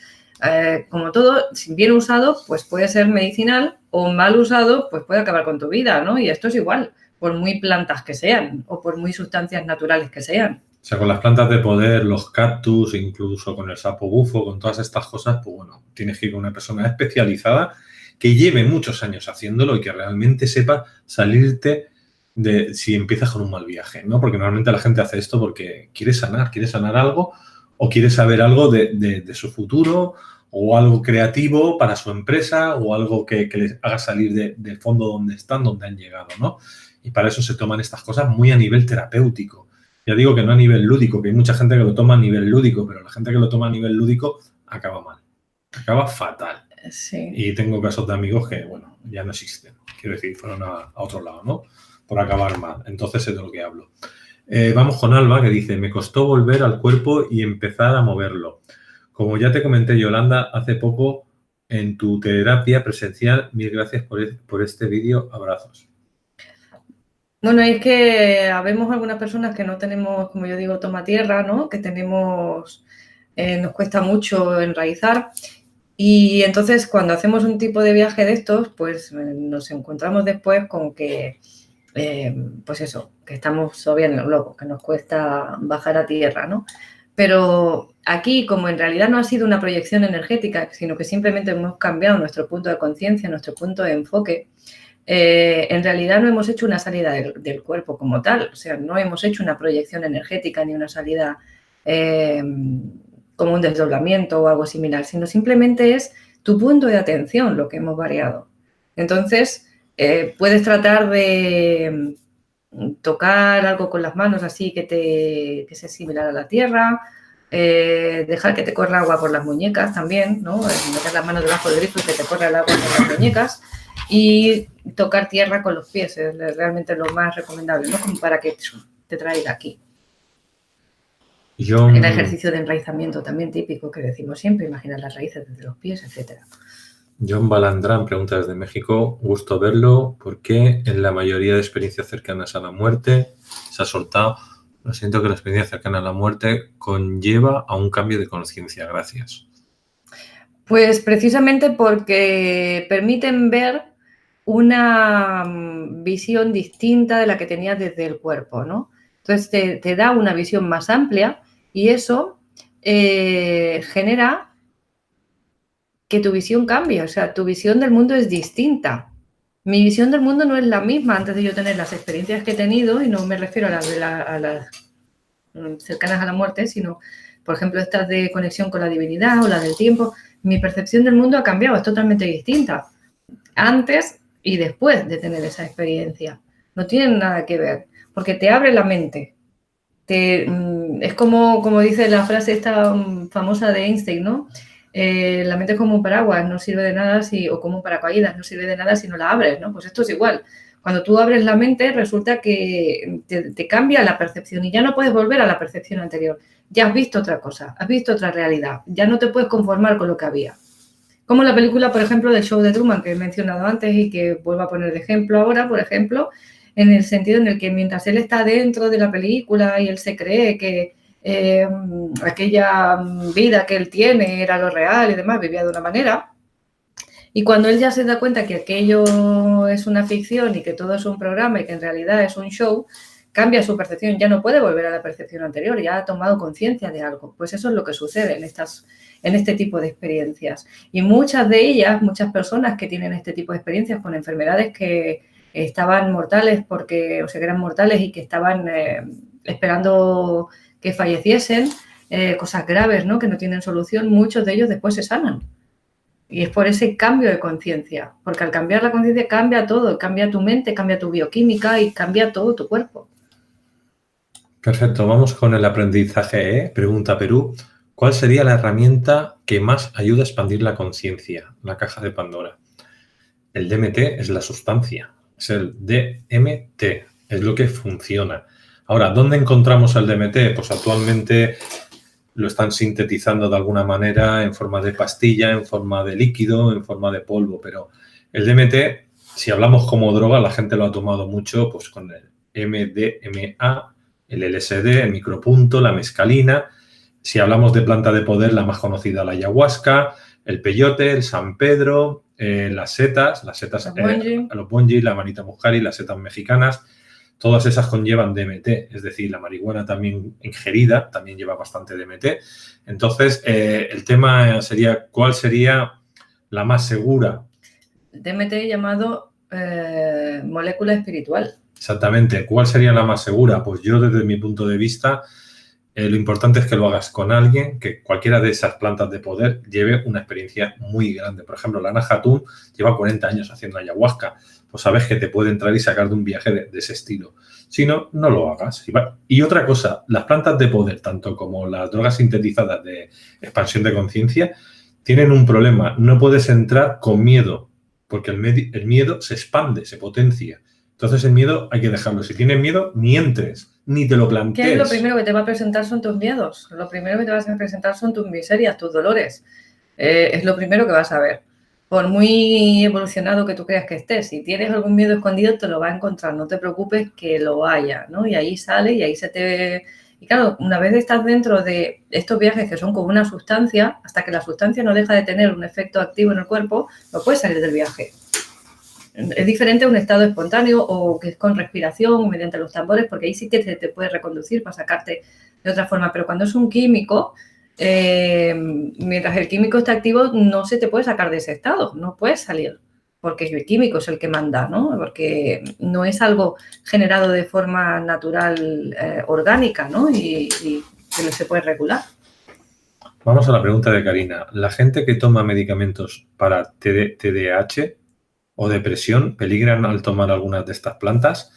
Como todo, si bien usado, pues puede ser medicinal, o mal usado, pues puede acabar con tu vida, ¿no? Y esto es igual, por muy plantas que sean, o por muy sustancias naturales que sean. O sea, con las plantas de poder, los cactus, incluso con el sapo bufo, con todas estas cosas, pues bueno, tienes que ir con una persona especializada que lleve muchos años haciéndolo y que realmente sepa salirte de si empiezas con un mal viaje, ¿no? Porque normalmente la gente hace esto porque quiere sanar algo o quiere saber algo de su futuro o algo creativo para su empresa o algo que les haga salir del fondo donde están, donde han llegado, ¿no? Y para eso se toman estas cosas muy a nivel terapéutico. Ya digo que no a nivel lúdico, que hay mucha gente que lo toma a nivel lúdico, pero la gente que lo toma a nivel lúdico acaba mal, acaba fatal. Sí. Y tengo casos de amigos que, bueno, ya no existen. Quiero decir, fueron a otro lado, ¿no? Por acabar mal. Entonces sé de lo que hablo. Vamos con Alba, que dice, me costó volver al cuerpo y empezar a moverlo. Como ya te comenté, Yolanda, hace poco en tu terapia presencial, mil gracias por este vídeo. Abrazos. Bueno, es que habemos algunas personas que no tenemos, como yo digo, toma tierra, ¿no? Que tenemos, nos cuesta mucho enraizar. Y entonces, cuando hacemos un tipo de viaje de estos, pues nos encontramos después con que, pues eso, que estamos todavía en el globo, que nos cuesta bajar a tierra, ¿no? Pero aquí, como en realidad no ha sido una proyección energética, sino que simplemente hemos cambiado nuestro punto de conciencia, nuestro punto de enfoque, en realidad no hemos hecho una salida del cuerpo como tal, o sea, no hemos hecho una proyección energética ni una salida como un desdoblamiento o algo similar, sino simplemente es tu punto de atención lo que hemos variado. Entonces, puedes tratar de tocar algo con las manos así que sea similar a la tierra, dejar que te corra agua por las muñecas también, ¿no? Meter las manos debajo del grifo y que te corra el agua por las muñecas y tocar tierra con los pies, es realmente lo más recomendable, ¿no? Como para que te traiga aquí. El ejercicio de enraizamiento también típico que decimos siempre, imaginar las raíces desde los pies, etcétera. John Balandrán pregunta desde México, gusto verlo, ¿por qué en la mayoría de experiencias cercanas a la muerte se ha soltado? Lo siento que la experiencia cercana a la muerte conlleva a un cambio de conciencia. Gracias. Pues precisamente porque permiten ver una visión distinta de la que tenías desde el cuerpo, ¿no? Entonces te da una visión más amplia y eso genera que tu visión cambia, o sea, tu visión del mundo es distinta. Mi visión del mundo no es la misma antes de yo tener las experiencias que he tenido, y no me refiero a las cercanas a la muerte, sino, por ejemplo, estas de conexión con la divinidad o la del tiempo. Mi percepción del mundo ha cambiado, es totalmente distinta antes y después de tener esa experiencia. No tienen nada que ver, porque te abre la mente. Es como dice la frase esta famosa de Einstein, ¿no? La mente es como un paraguas, no sirve de nada o como un paracaídas, no sirve de nada si no la abres, ¿no? Pues esto es igual. Cuando tú abres la mente, resulta que te cambia la percepción y ya no puedes volver a la percepción anterior. Ya has visto otra cosa, has visto otra realidad, ya no te puedes conformar con lo que había. Como la película, por ejemplo, del show de Truman, que he mencionado antes y que vuelvo a poner de ejemplo ahora, por ejemplo, en el sentido en el que mientras él está dentro de la película y él se cree que aquella vida que él tiene era lo real y demás, vivía de una manera, y cuando él ya se da cuenta que aquello es una ficción y que todo es un programa y que en realidad es un show, cambia su percepción, ya no puede volver a la percepción anterior, ya ha tomado conciencia de algo. Pues eso es lo que sucede en este tipo de experiencias. Y muchas de ellas, muchas personas que tienen este tipo de experiencias con enfermedades que estaban mortales que eran mortales y que estaban esperando que falleciesen, cosas graves, ¿no? Que no tienen solución, muchos de ellos después se sanan. Y es por ese cambio de conciencia, porque al cambiar la conciencia cambia todo, cambia tu mente, cambia tu bioquímica y cambia todo tu cuerpo. Perfecto, vamos con el aprendizaje E. Pregunta Perú, ¿cuál sería la herramienta que más ayuda a expandir la conciencia? La caja de Pandora. El DMT es la sustancia, es el DMT, es lo que funciona. Ahora, ¿dónde encontramos el DMT? Pues actualmente lo están sintetizando de alguna manera en forma de pastilla, en forma de líquido, en forma de polvo, pero el DMT, si hablamos como droga, la gente lo ha tomado mucho pues con el MDMA, el LSD, el micropunto, la mescalina. Si hablamos de planta de poder, la más conocida, la ayahuasca, el peyote, el San Pedro, las setas, los bonji, la manita muscari, las setas mexicanas. Todas esas conllevan DMT, es decir, la marihuana también ingerida también lleva bastante DMT. Entonces, el tema sería, ¿cuál sería la más segura? DMT llamado molécula espiritual. Exactamente. ¿Cuál sería la más segura? Pues yo, desde mi punto de vista, lo importante es que lo hagas con alguien que cualquiera de esas plantas de poder lleve una experiencia muy grande. Por ejemplo, la Naj Hatum lleva 40 años haciendo ayahuasca. Pues sabes que te puede entrar y sacar de un viaje de ese estilo. Si no, no lo hagas. Y otra cosa, las plantas de poder, tanto como las drogas sintetizadas de expansión de conciencia, tienen un problema. No puedes entrar con miedo, porque el miedo se expande, se potencia. Entonces el miedo hay que dejarlo. Si tienes miedo, ni entres, ni te lo plantees. ¿Qué es lo primero que te va a presentar? Son tus miedos. Lo primero que te vas a presentar son tus miserias, tus dolores. Es lo primero que vas a ver. Por muy evolucionado que tú creas que estés, si tienes algún miedo escondido, te lo va a encontrar. No te preocupes que lo haya, ¿no? Y ahí sale y ahí se te... Y claro, una vez estás dentro de estos viajes que son como una sustancia, hasta que la sustancia no deja de tener un efecto activo en el cuerpo, no puedes salir del viaje. Es diferente a un estado espontáneo o que es con respiración mediante los tambores, porque ahí sí que te puede reconducir para sacarte de otra forma. Pero cuando es un químico, mientras el químico está activo, no se te puede sacar de ese estado, no puedes salir, porque el químico es el que manda, ¿no? Porque no es algo generado de forma natural, orgánica, ¿no? Y que no se puede regular. Vamos a la pregunta de Karina. ¿La gente que toma medicamentos para TDAH o depresión peligran al tomar algunas de estas plantas?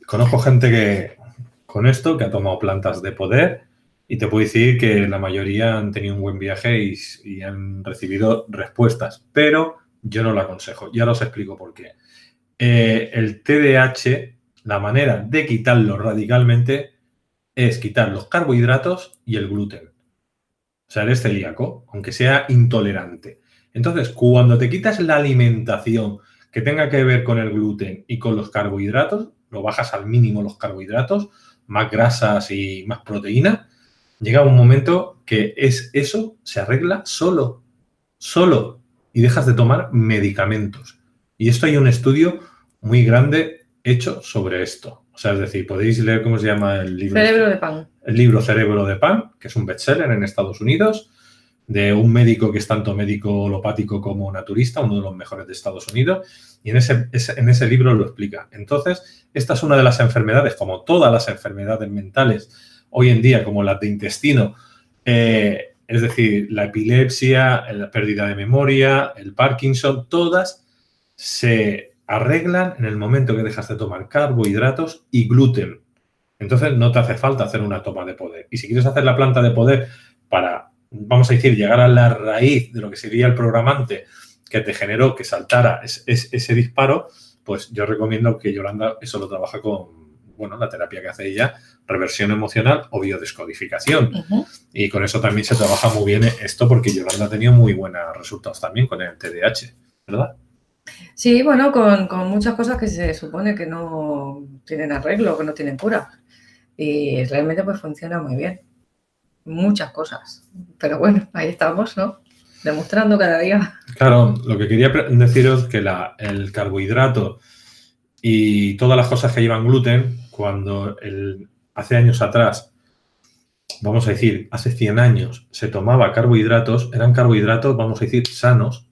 Conozco gente que con esto, que ha tomado plantas de poder, y te puedo decir que la mayoría han tenido un buen viaje y han recibido respuestas, pero yo no lo aconsejo. Ya os explico por qué. El TDAH, la manera de quitarlo radicalmente es quitar los carbohidratos y el gluten. O sea, eres celíaco, aunque sea intolerante. Entonces, cuando te quitas la alimentación que tenga que ver con el gluten y con los carbohidratos, lo bajas al mínimo los carbohidratos, más grasas y más proteína, llega un momento que eso se arregla solo, y dejas de tomar medicamentos. Y esto hay un estudio muy grande hecho sobre esto. O sea, es decir, podéis leer cómo se llama el libro. Cerebro de pan. El libro Cerebro de Pan, que es un bestseller en Estados Unidos. de un médico que es tanto médico holopático como naturista, uno de los mejores de Estados Unidos, y en ese libro lo explica. Entonces, esta es una de las enfermedades, como todas las enfermedades mentales hoy en día, como las de intestino, es decir, la epilepsia, la pérdida de memoria, el Parkinson, todas se arreglan en el momento que dejas de tomar carbohidratos y gluten. Entonces, no te hace falta hacer una toma de poder. Y si quieres hacer la planta de poder para, vamos a decir, llegar a la raíz de lo que sería el programante que te generó que saltara ese disparo, pues yo recomiendo que Yolanda eso lo trabaja con, bueno, la terapia que hace ella, reversión emocional o biodescodificación. Y con eso también se trabaja muy bien esto porque Yolanda ha tenido muy buenos resultados también con el TDAH, ¿verdad? Sí, bueno, con muchas cosas que se supone que no tienen arreglo, que no tienen cura. Y realmente pues funciona muy bien. Muchas cosas. Pero bueno, ahí estamos, ¿no? Demostrando cada día. Claro, lo que quería deciros es que el carbohidrato y todas las cosas que llevan gluten, cuando hace años atrás, vamos a decir, hace 100 años, se tomaba carbohidratos, eran carbohidratos, vamos a decir, sanos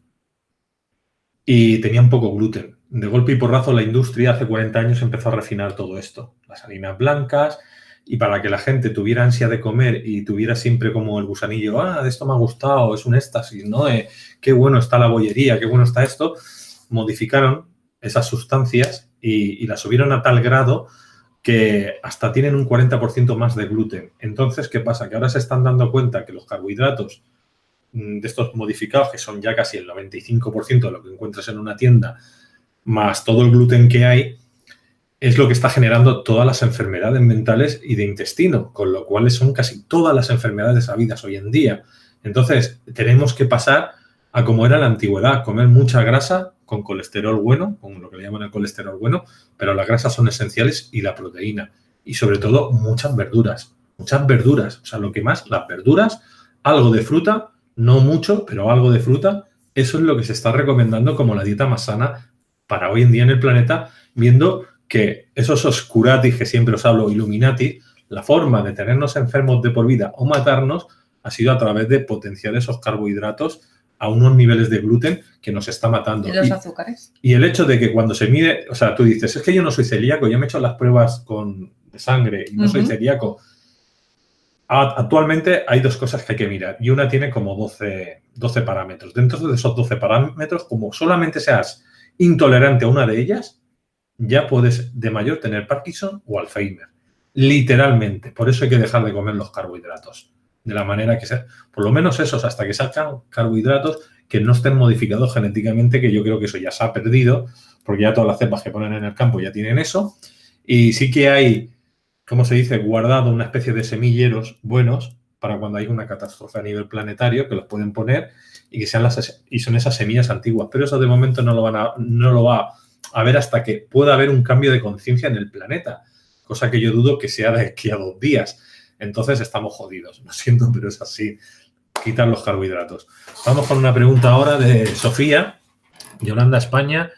y tenían poco gluten. De golpe y porrazo la industria hace 40 años empezó a refinar todo esto. Las harinas blancas, y para que la gente tuviera ansia de comer y tuviera siempre como el gusanillo, de esto me ha gustado, es un éxtasis, ¿no? Qué bueno está la bollería, qué bueno está esto. Modificaron esas sustancias y las subieron a tal grado que hasta tienen un 40% más de gluten. Entonces, ¿qué pasa? Que ahora se están dando cuenta que los carbohidratos de estos modificados, que son ya casi el 95% de lo que encuentras en una tienda, más todo el gluten que hay, es lo que está generando todas las enfermedades mentales y de intestino, con lo cual son casi todas las enfermedades habidas hoy en día. Entonces, tenemos que pasar a como era en la antigüedad, comer mucha grasa con colesterol bueno, con lo que le llaman el colesterol bueno, pero las grasas son esenciales y la proteína. Y sobre todo, muchas verduras. Muchas verduras. O sea, lo que más, las verduras, algo de fruta, no mucho, pero algo de fruta. Eso es lo que se está recomendando como la dieta más sana para hoy en día en el planeta, viendo que esos oscuratis que siempre os hablo, Illuminati, la forma de tenernos enfermos de por vida o matarnos ha sido a través de potenciar esos carbohidratos a unos niveles de gluten que nos está matando. ¿Y los azúcares? Y el hecho de que cuando se mide, o sea, tú dices, es que yo no soy celíaco, ya me he hecho las pruebas de sangre y no soy celíaco. Actualmente hay dos cosas que hay que mirar y una tiene como 12 parámetros. Dentro de esos 12 parámetros, como solamente seas intolerante a una de ellas, ya puedes de mayor tener Parkinson o Alzheimer. Literalmente. Por eso hay que dejar de comer los carbohidratos. De la manera que sea. Por lo menos esos, hasta que salgan carbohidratos que no estén modificados genéticamente, que yo creo que eso ya se ha perdido, porque ya todas las cepas que ponen en el campo ya tienen eso. Y sí que hay, ¿cómo se dice?, guardado una especie de semilleros buenos para cuando hay una catástrofe a nivel planetario, que los pueden poner y que sean y son esas semillas antiguas. Pero eso de momento no lo va a ver hasta que pueda haber un cambio de conciencia en el planeta, cosa que yo dudo que sea de aquí a 2 días. Entonces estamos jodidos. Lo siento, pero es así. Quitar los carbohidratos. Vamos con una pregunta ahora de Sofía, Yolanda, España.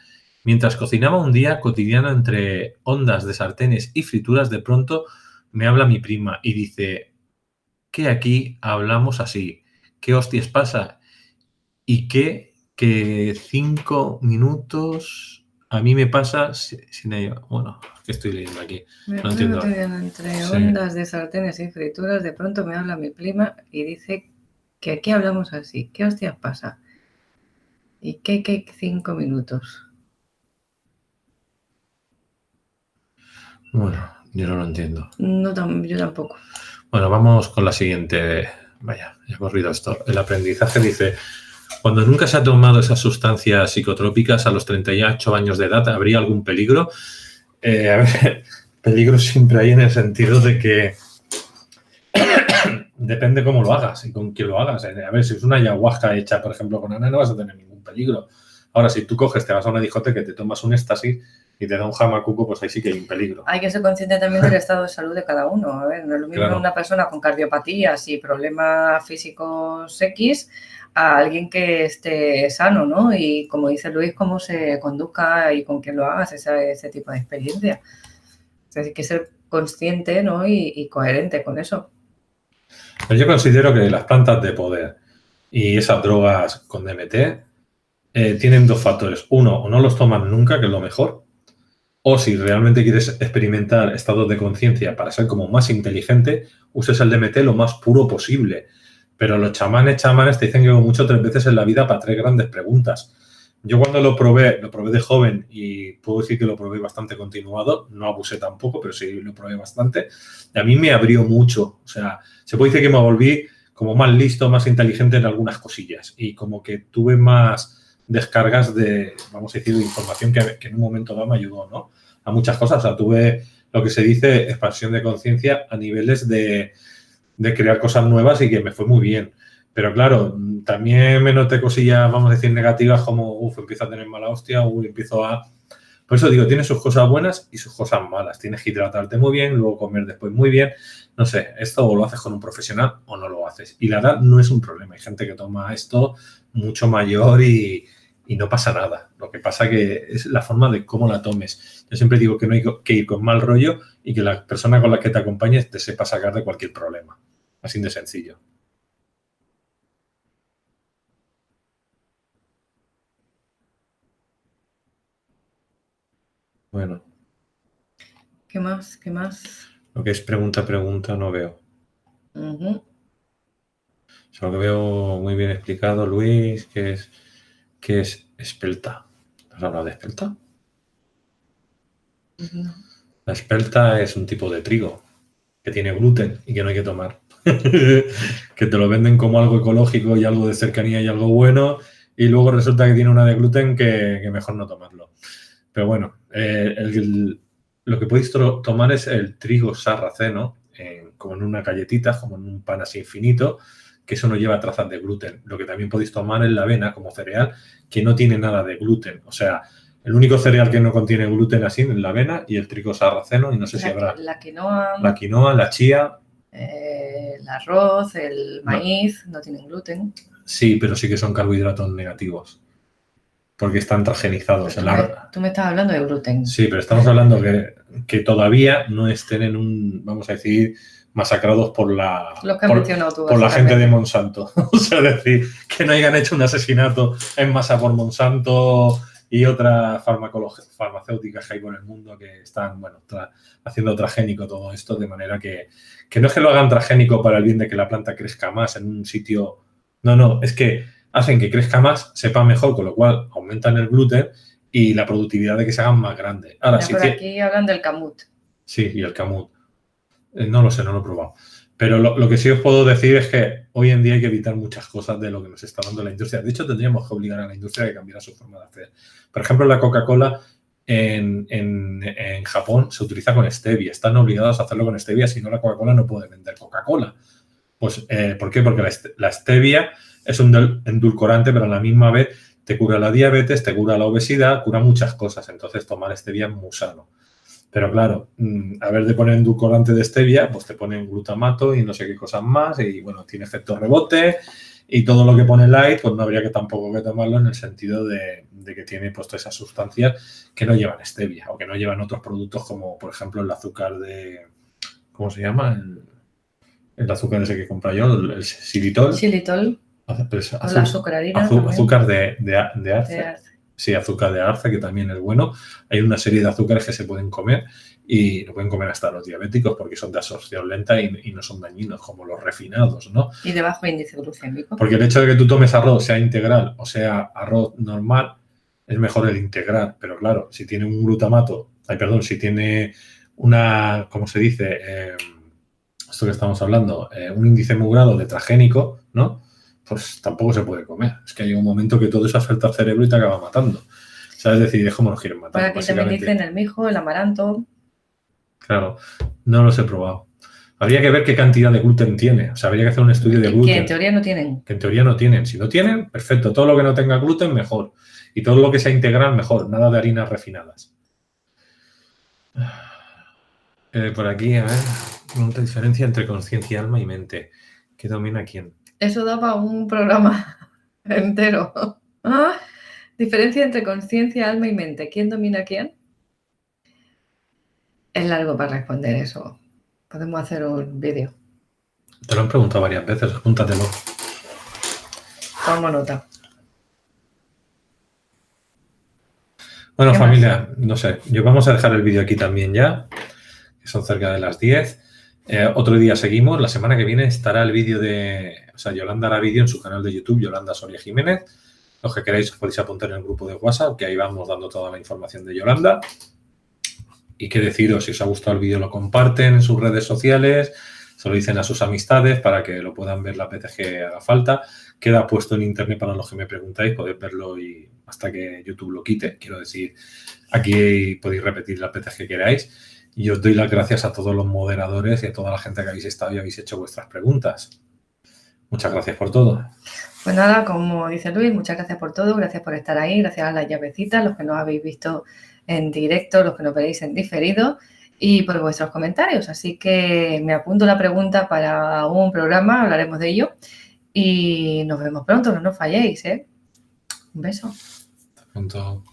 Mientras cocinaba un día cotidiano entre ondas de sartenes y frituras, de pronto me habla mi prima y dice que aquí hablamos así. ¿Qué hostias pasa? Y que 5 minutos a mí me pasa sin ello. Bueno, ¿qué estoy leyendo aquí? No entiendo. Entre ondas de sartenes y frituras, de pronto me habla mi prima y dice que aquí hablamos así. ¿Qué hostias pasa? ¿Y qué 5 minutos? Bueno, yo no lo entiendo. No, yo tampoco. Bueno, vamos con la siguiente. Vaya, he corrido esto. El aprendizaje dice: cuando nunca se ha tomado esas sustancias psicotrópicas a los 38 años de edad, ¿habría algún peligro? A ver, peligro siempre hay en el sentido de que depende cómo lo hagas y con quién lo hagas. A ver, si es una ayahuasca hecha, por ejemplo, con Ana, no vas a tener ningún peligro. Ahora, si tú coges, te vas a una discoteca, te tomas un éxtasis y te da un jamacuco, pues ahí sí que hay un peligro. Hay que ser consciente también del estado de salud de cada uno. A ver, no es lo mismo una persona con cardiopatías y problemas físicos X a alguien que esté sano, ¿no? Y como dice Luis, cómo se conduzca y con quién lo hagas ese tipo de experiencia. Entonces hay que ser consciente, ¿no? Y coherente con eso. Yo considero que las plantas de poder y esas drogas con DMT tienen dos factores. Uno, o no los toman nunca, que es lo mejor, o si realmente quieres experimentar estados de conciencia para ser como más inteligente, uses el DMT lo más puro posible. Pero los chamanes te dicen que como mucho 3 veces en la vida para 3 grandes preguntas. Yo cuando lo probé de joven y puedo decir que lo probé bastante continuado, no abusé tampoco, pero sí lo probé bastante, y a mí me abrió mucho. O sea, se puede decir que me volví como más listo, más inteligente en algunas cosillas y como que tuve más descargas de, vamos a decir, de información que en un momento dado me ayudó, ¿no? A muchas cosas. O sea, tuve lo que se dice expansión de conciencia a niveles de crear cosas nuevas y que me fue muy bien. Pero claro, también me noté cosillas, vamos a decir, negativas como, empiezo a tener mala hostia, empiezo a... Por eso digo, tiene sus cosas buenas y sus cosas malas. Tienes que hidratarte muy bien, luego comer después muy bien. No sé, esto o lo haces con un profesional o no lo haces. Y la edad no es un problema. Hay gente que toma esto mucho mayor y no pasa nada. Lo que pasa que es la forma de cómo la tomes. Yo siempre digo que no hay que ir con mal rollo y que la persona con la que te acompañes te sepa sacar de cualquier problema. Así de sencillo. Bueno, ¿Qué más? ¿Qué más? lo que es pregunta no veo. Ujú. Solo que veo muy bien explicado, Luis, que es espelta. ¿Has hablado de espelta? No. La espelta es un tipo de trigo que tiene gluten y que no hay que tomar. Que te lo venden como algo ecológico y algo de cercanía y algo bueno, y luego resulta que tiene una de gluten que mejor no tomarlo. Pero bueno, lo que podéis tomar es el trigo sarraceno, como en una galletita, como en un pan así infinito, que eso no lleva trazas de gluten. Lo que también podéis tomar es la avena como cereal, que no tiene nada de gluten. O sea, el único cereal que no contiene gluten así es la avena y el trigo sarraceno, y no sé si habrá La quinoa, la quinoa, la chía. el arroz, el maíz, no tienen gluten. Sí, pero sí que son carbohidratos negativos, porque están transgenizados. Tú me estás hablando de gluten. Sí, pero estamos hablando que todavía no estén en un, vamos a decir, masacrados por la, Los que has mencionado tú, por la gente de Monsanto. O sea, es decir, que no hayan hecho un asesinato en masa por Monsanto y otras farmacéuticas que hay por el mundo que están, bueno, haciendo transgénico todo esto, de manera que no es que lo hagan transgénico para el bien de que la planta crezca más en un sitio. No, es que hacen que crezca más, sepa mejor, con lo cual aumentan el gluten y la productividad de que se hagan más grandes. Ahora, por aquí hablan del camut. Sí, y el camut. No lo sé, no lo he probado. Pero lo que sí os puedo decir es que hoy en día hay que evitar muchas cosas de lo que nos está dando la industria. De hecho, tendríamos que obligar a la industria a que cambiara su forma de hacer. Por ejemplo, la Coca-Cola en Japón se utiliza con stevia. Están obligados a hacerlo con stevia, si no la Coca-Cola no puede vender Coca-Cola. Pues, ¿por qué? Porque la stevia es un endulcorante, pero a la misma vez te cura la diabetes, te cura la obesidad, cura muchas cosas. Entonces, tomar stevia es muy sano. Pero claro, a ver de poner endulcorante de stevia, pues te ponen glutamato y no sé qué cosas más, y bueno, tiene efecto rebote, y todo lo que pone light, pues no habría que tampoco que tomarlo en el sentido de que tiene pues todas esas sustancias que no llevan stevia o que no llevan otros productos como, por ejemplo, el azúcar de... ¿Cómo se llama? El azúcar ese que compro yo, el xilitol. Xilitol. O la azucararina. Azúcar de arce. Sí, azúcar de arce, que también es bueno. Hay una serie de azúcares que se pueden comer y lo pueden comer hasta los diabéticos porque son de absorción lenta y no son dañinos, como los refinados, ¿no? Y de bajo índice glucémico. Porque el hecho de que tú tomes arroz, sea integral o sea arroz normal, es mejor el integral. Pero claro, si tiene un glutamato, si tiene una, ¿cómo se dice? Esto que estamos hablando, un índice muy grado de transgénico, ¿no? Pues tampoco se puede comer. Es que hay un momento que todo eso afecta al cerebro y te acaba matando. O sea, es decir, es como nos quieren matar. Para aquí también dicen el mijo, el amaranto. Claro, no los he probado. Habría que ver qué cantidad de gluten tiene. O sea, habría que hacer un estudio de gluten. Que en teoría no tienen. Que en teoría no tienen. Si no tienen, perfecto. Todo lo que no tenga gluten, mejor. Y todo lo que sea integral, mejor. Nada de harinas refinadas. Por aquí, a ver, pregunta diferencia entre conciencia, alma y mente. ¿Qué domina quién? Eso da para un programa entero. ¿Ah? Diferencia entre conciencia, alma y mente. ¿Quién domina quién? Es largo para responder eso. Podemos hacer un vídeo. Te lo han preguntado varias veces, apúntatelo. Tomo nota. Bueno, familia, no sé, vamos a dejar el vídeo aquí también ya, que son cerca de las 10. Otro día seguimos. La semana que viene estará el vídeo Yolanda hará vídeo en su canal de YouTube, Yolanda Soria Jiménez. Los que queráis os podéis apuntar en el grupo de WhatsApp, que ahí vamos dando toda la información de Yolanda. Y qué deciros, si os ha gustado el vídeo lo comparten en sus redes sociales, se lo dicen a sus amistades para que lo puedan ver las veces que haga falta. Queda puesto en internet para los que me preguntáis, podéis verlo y hasta que YouTube lo quite. Quiero decir, aquí podéis repetir las veces que queráis. Y os doy las gracias a todos los moderadores y a toda la gente que habéis estado y habéis hecho vuestras preguntas. Muchas gracias por todo. Pues nada, como dice Luis, muchas gracias por todo, gracias por estar ahí, gracias a las llavecitas, los que nos habéis visto en directo, los que nos veréis en diferido y por vuestros comentarios. Así que me apunto la pregunta para un programa, hablaremos de ello y nos vemos pronto, no nos falléis, ¿eh? Un beso. Hasta pronto.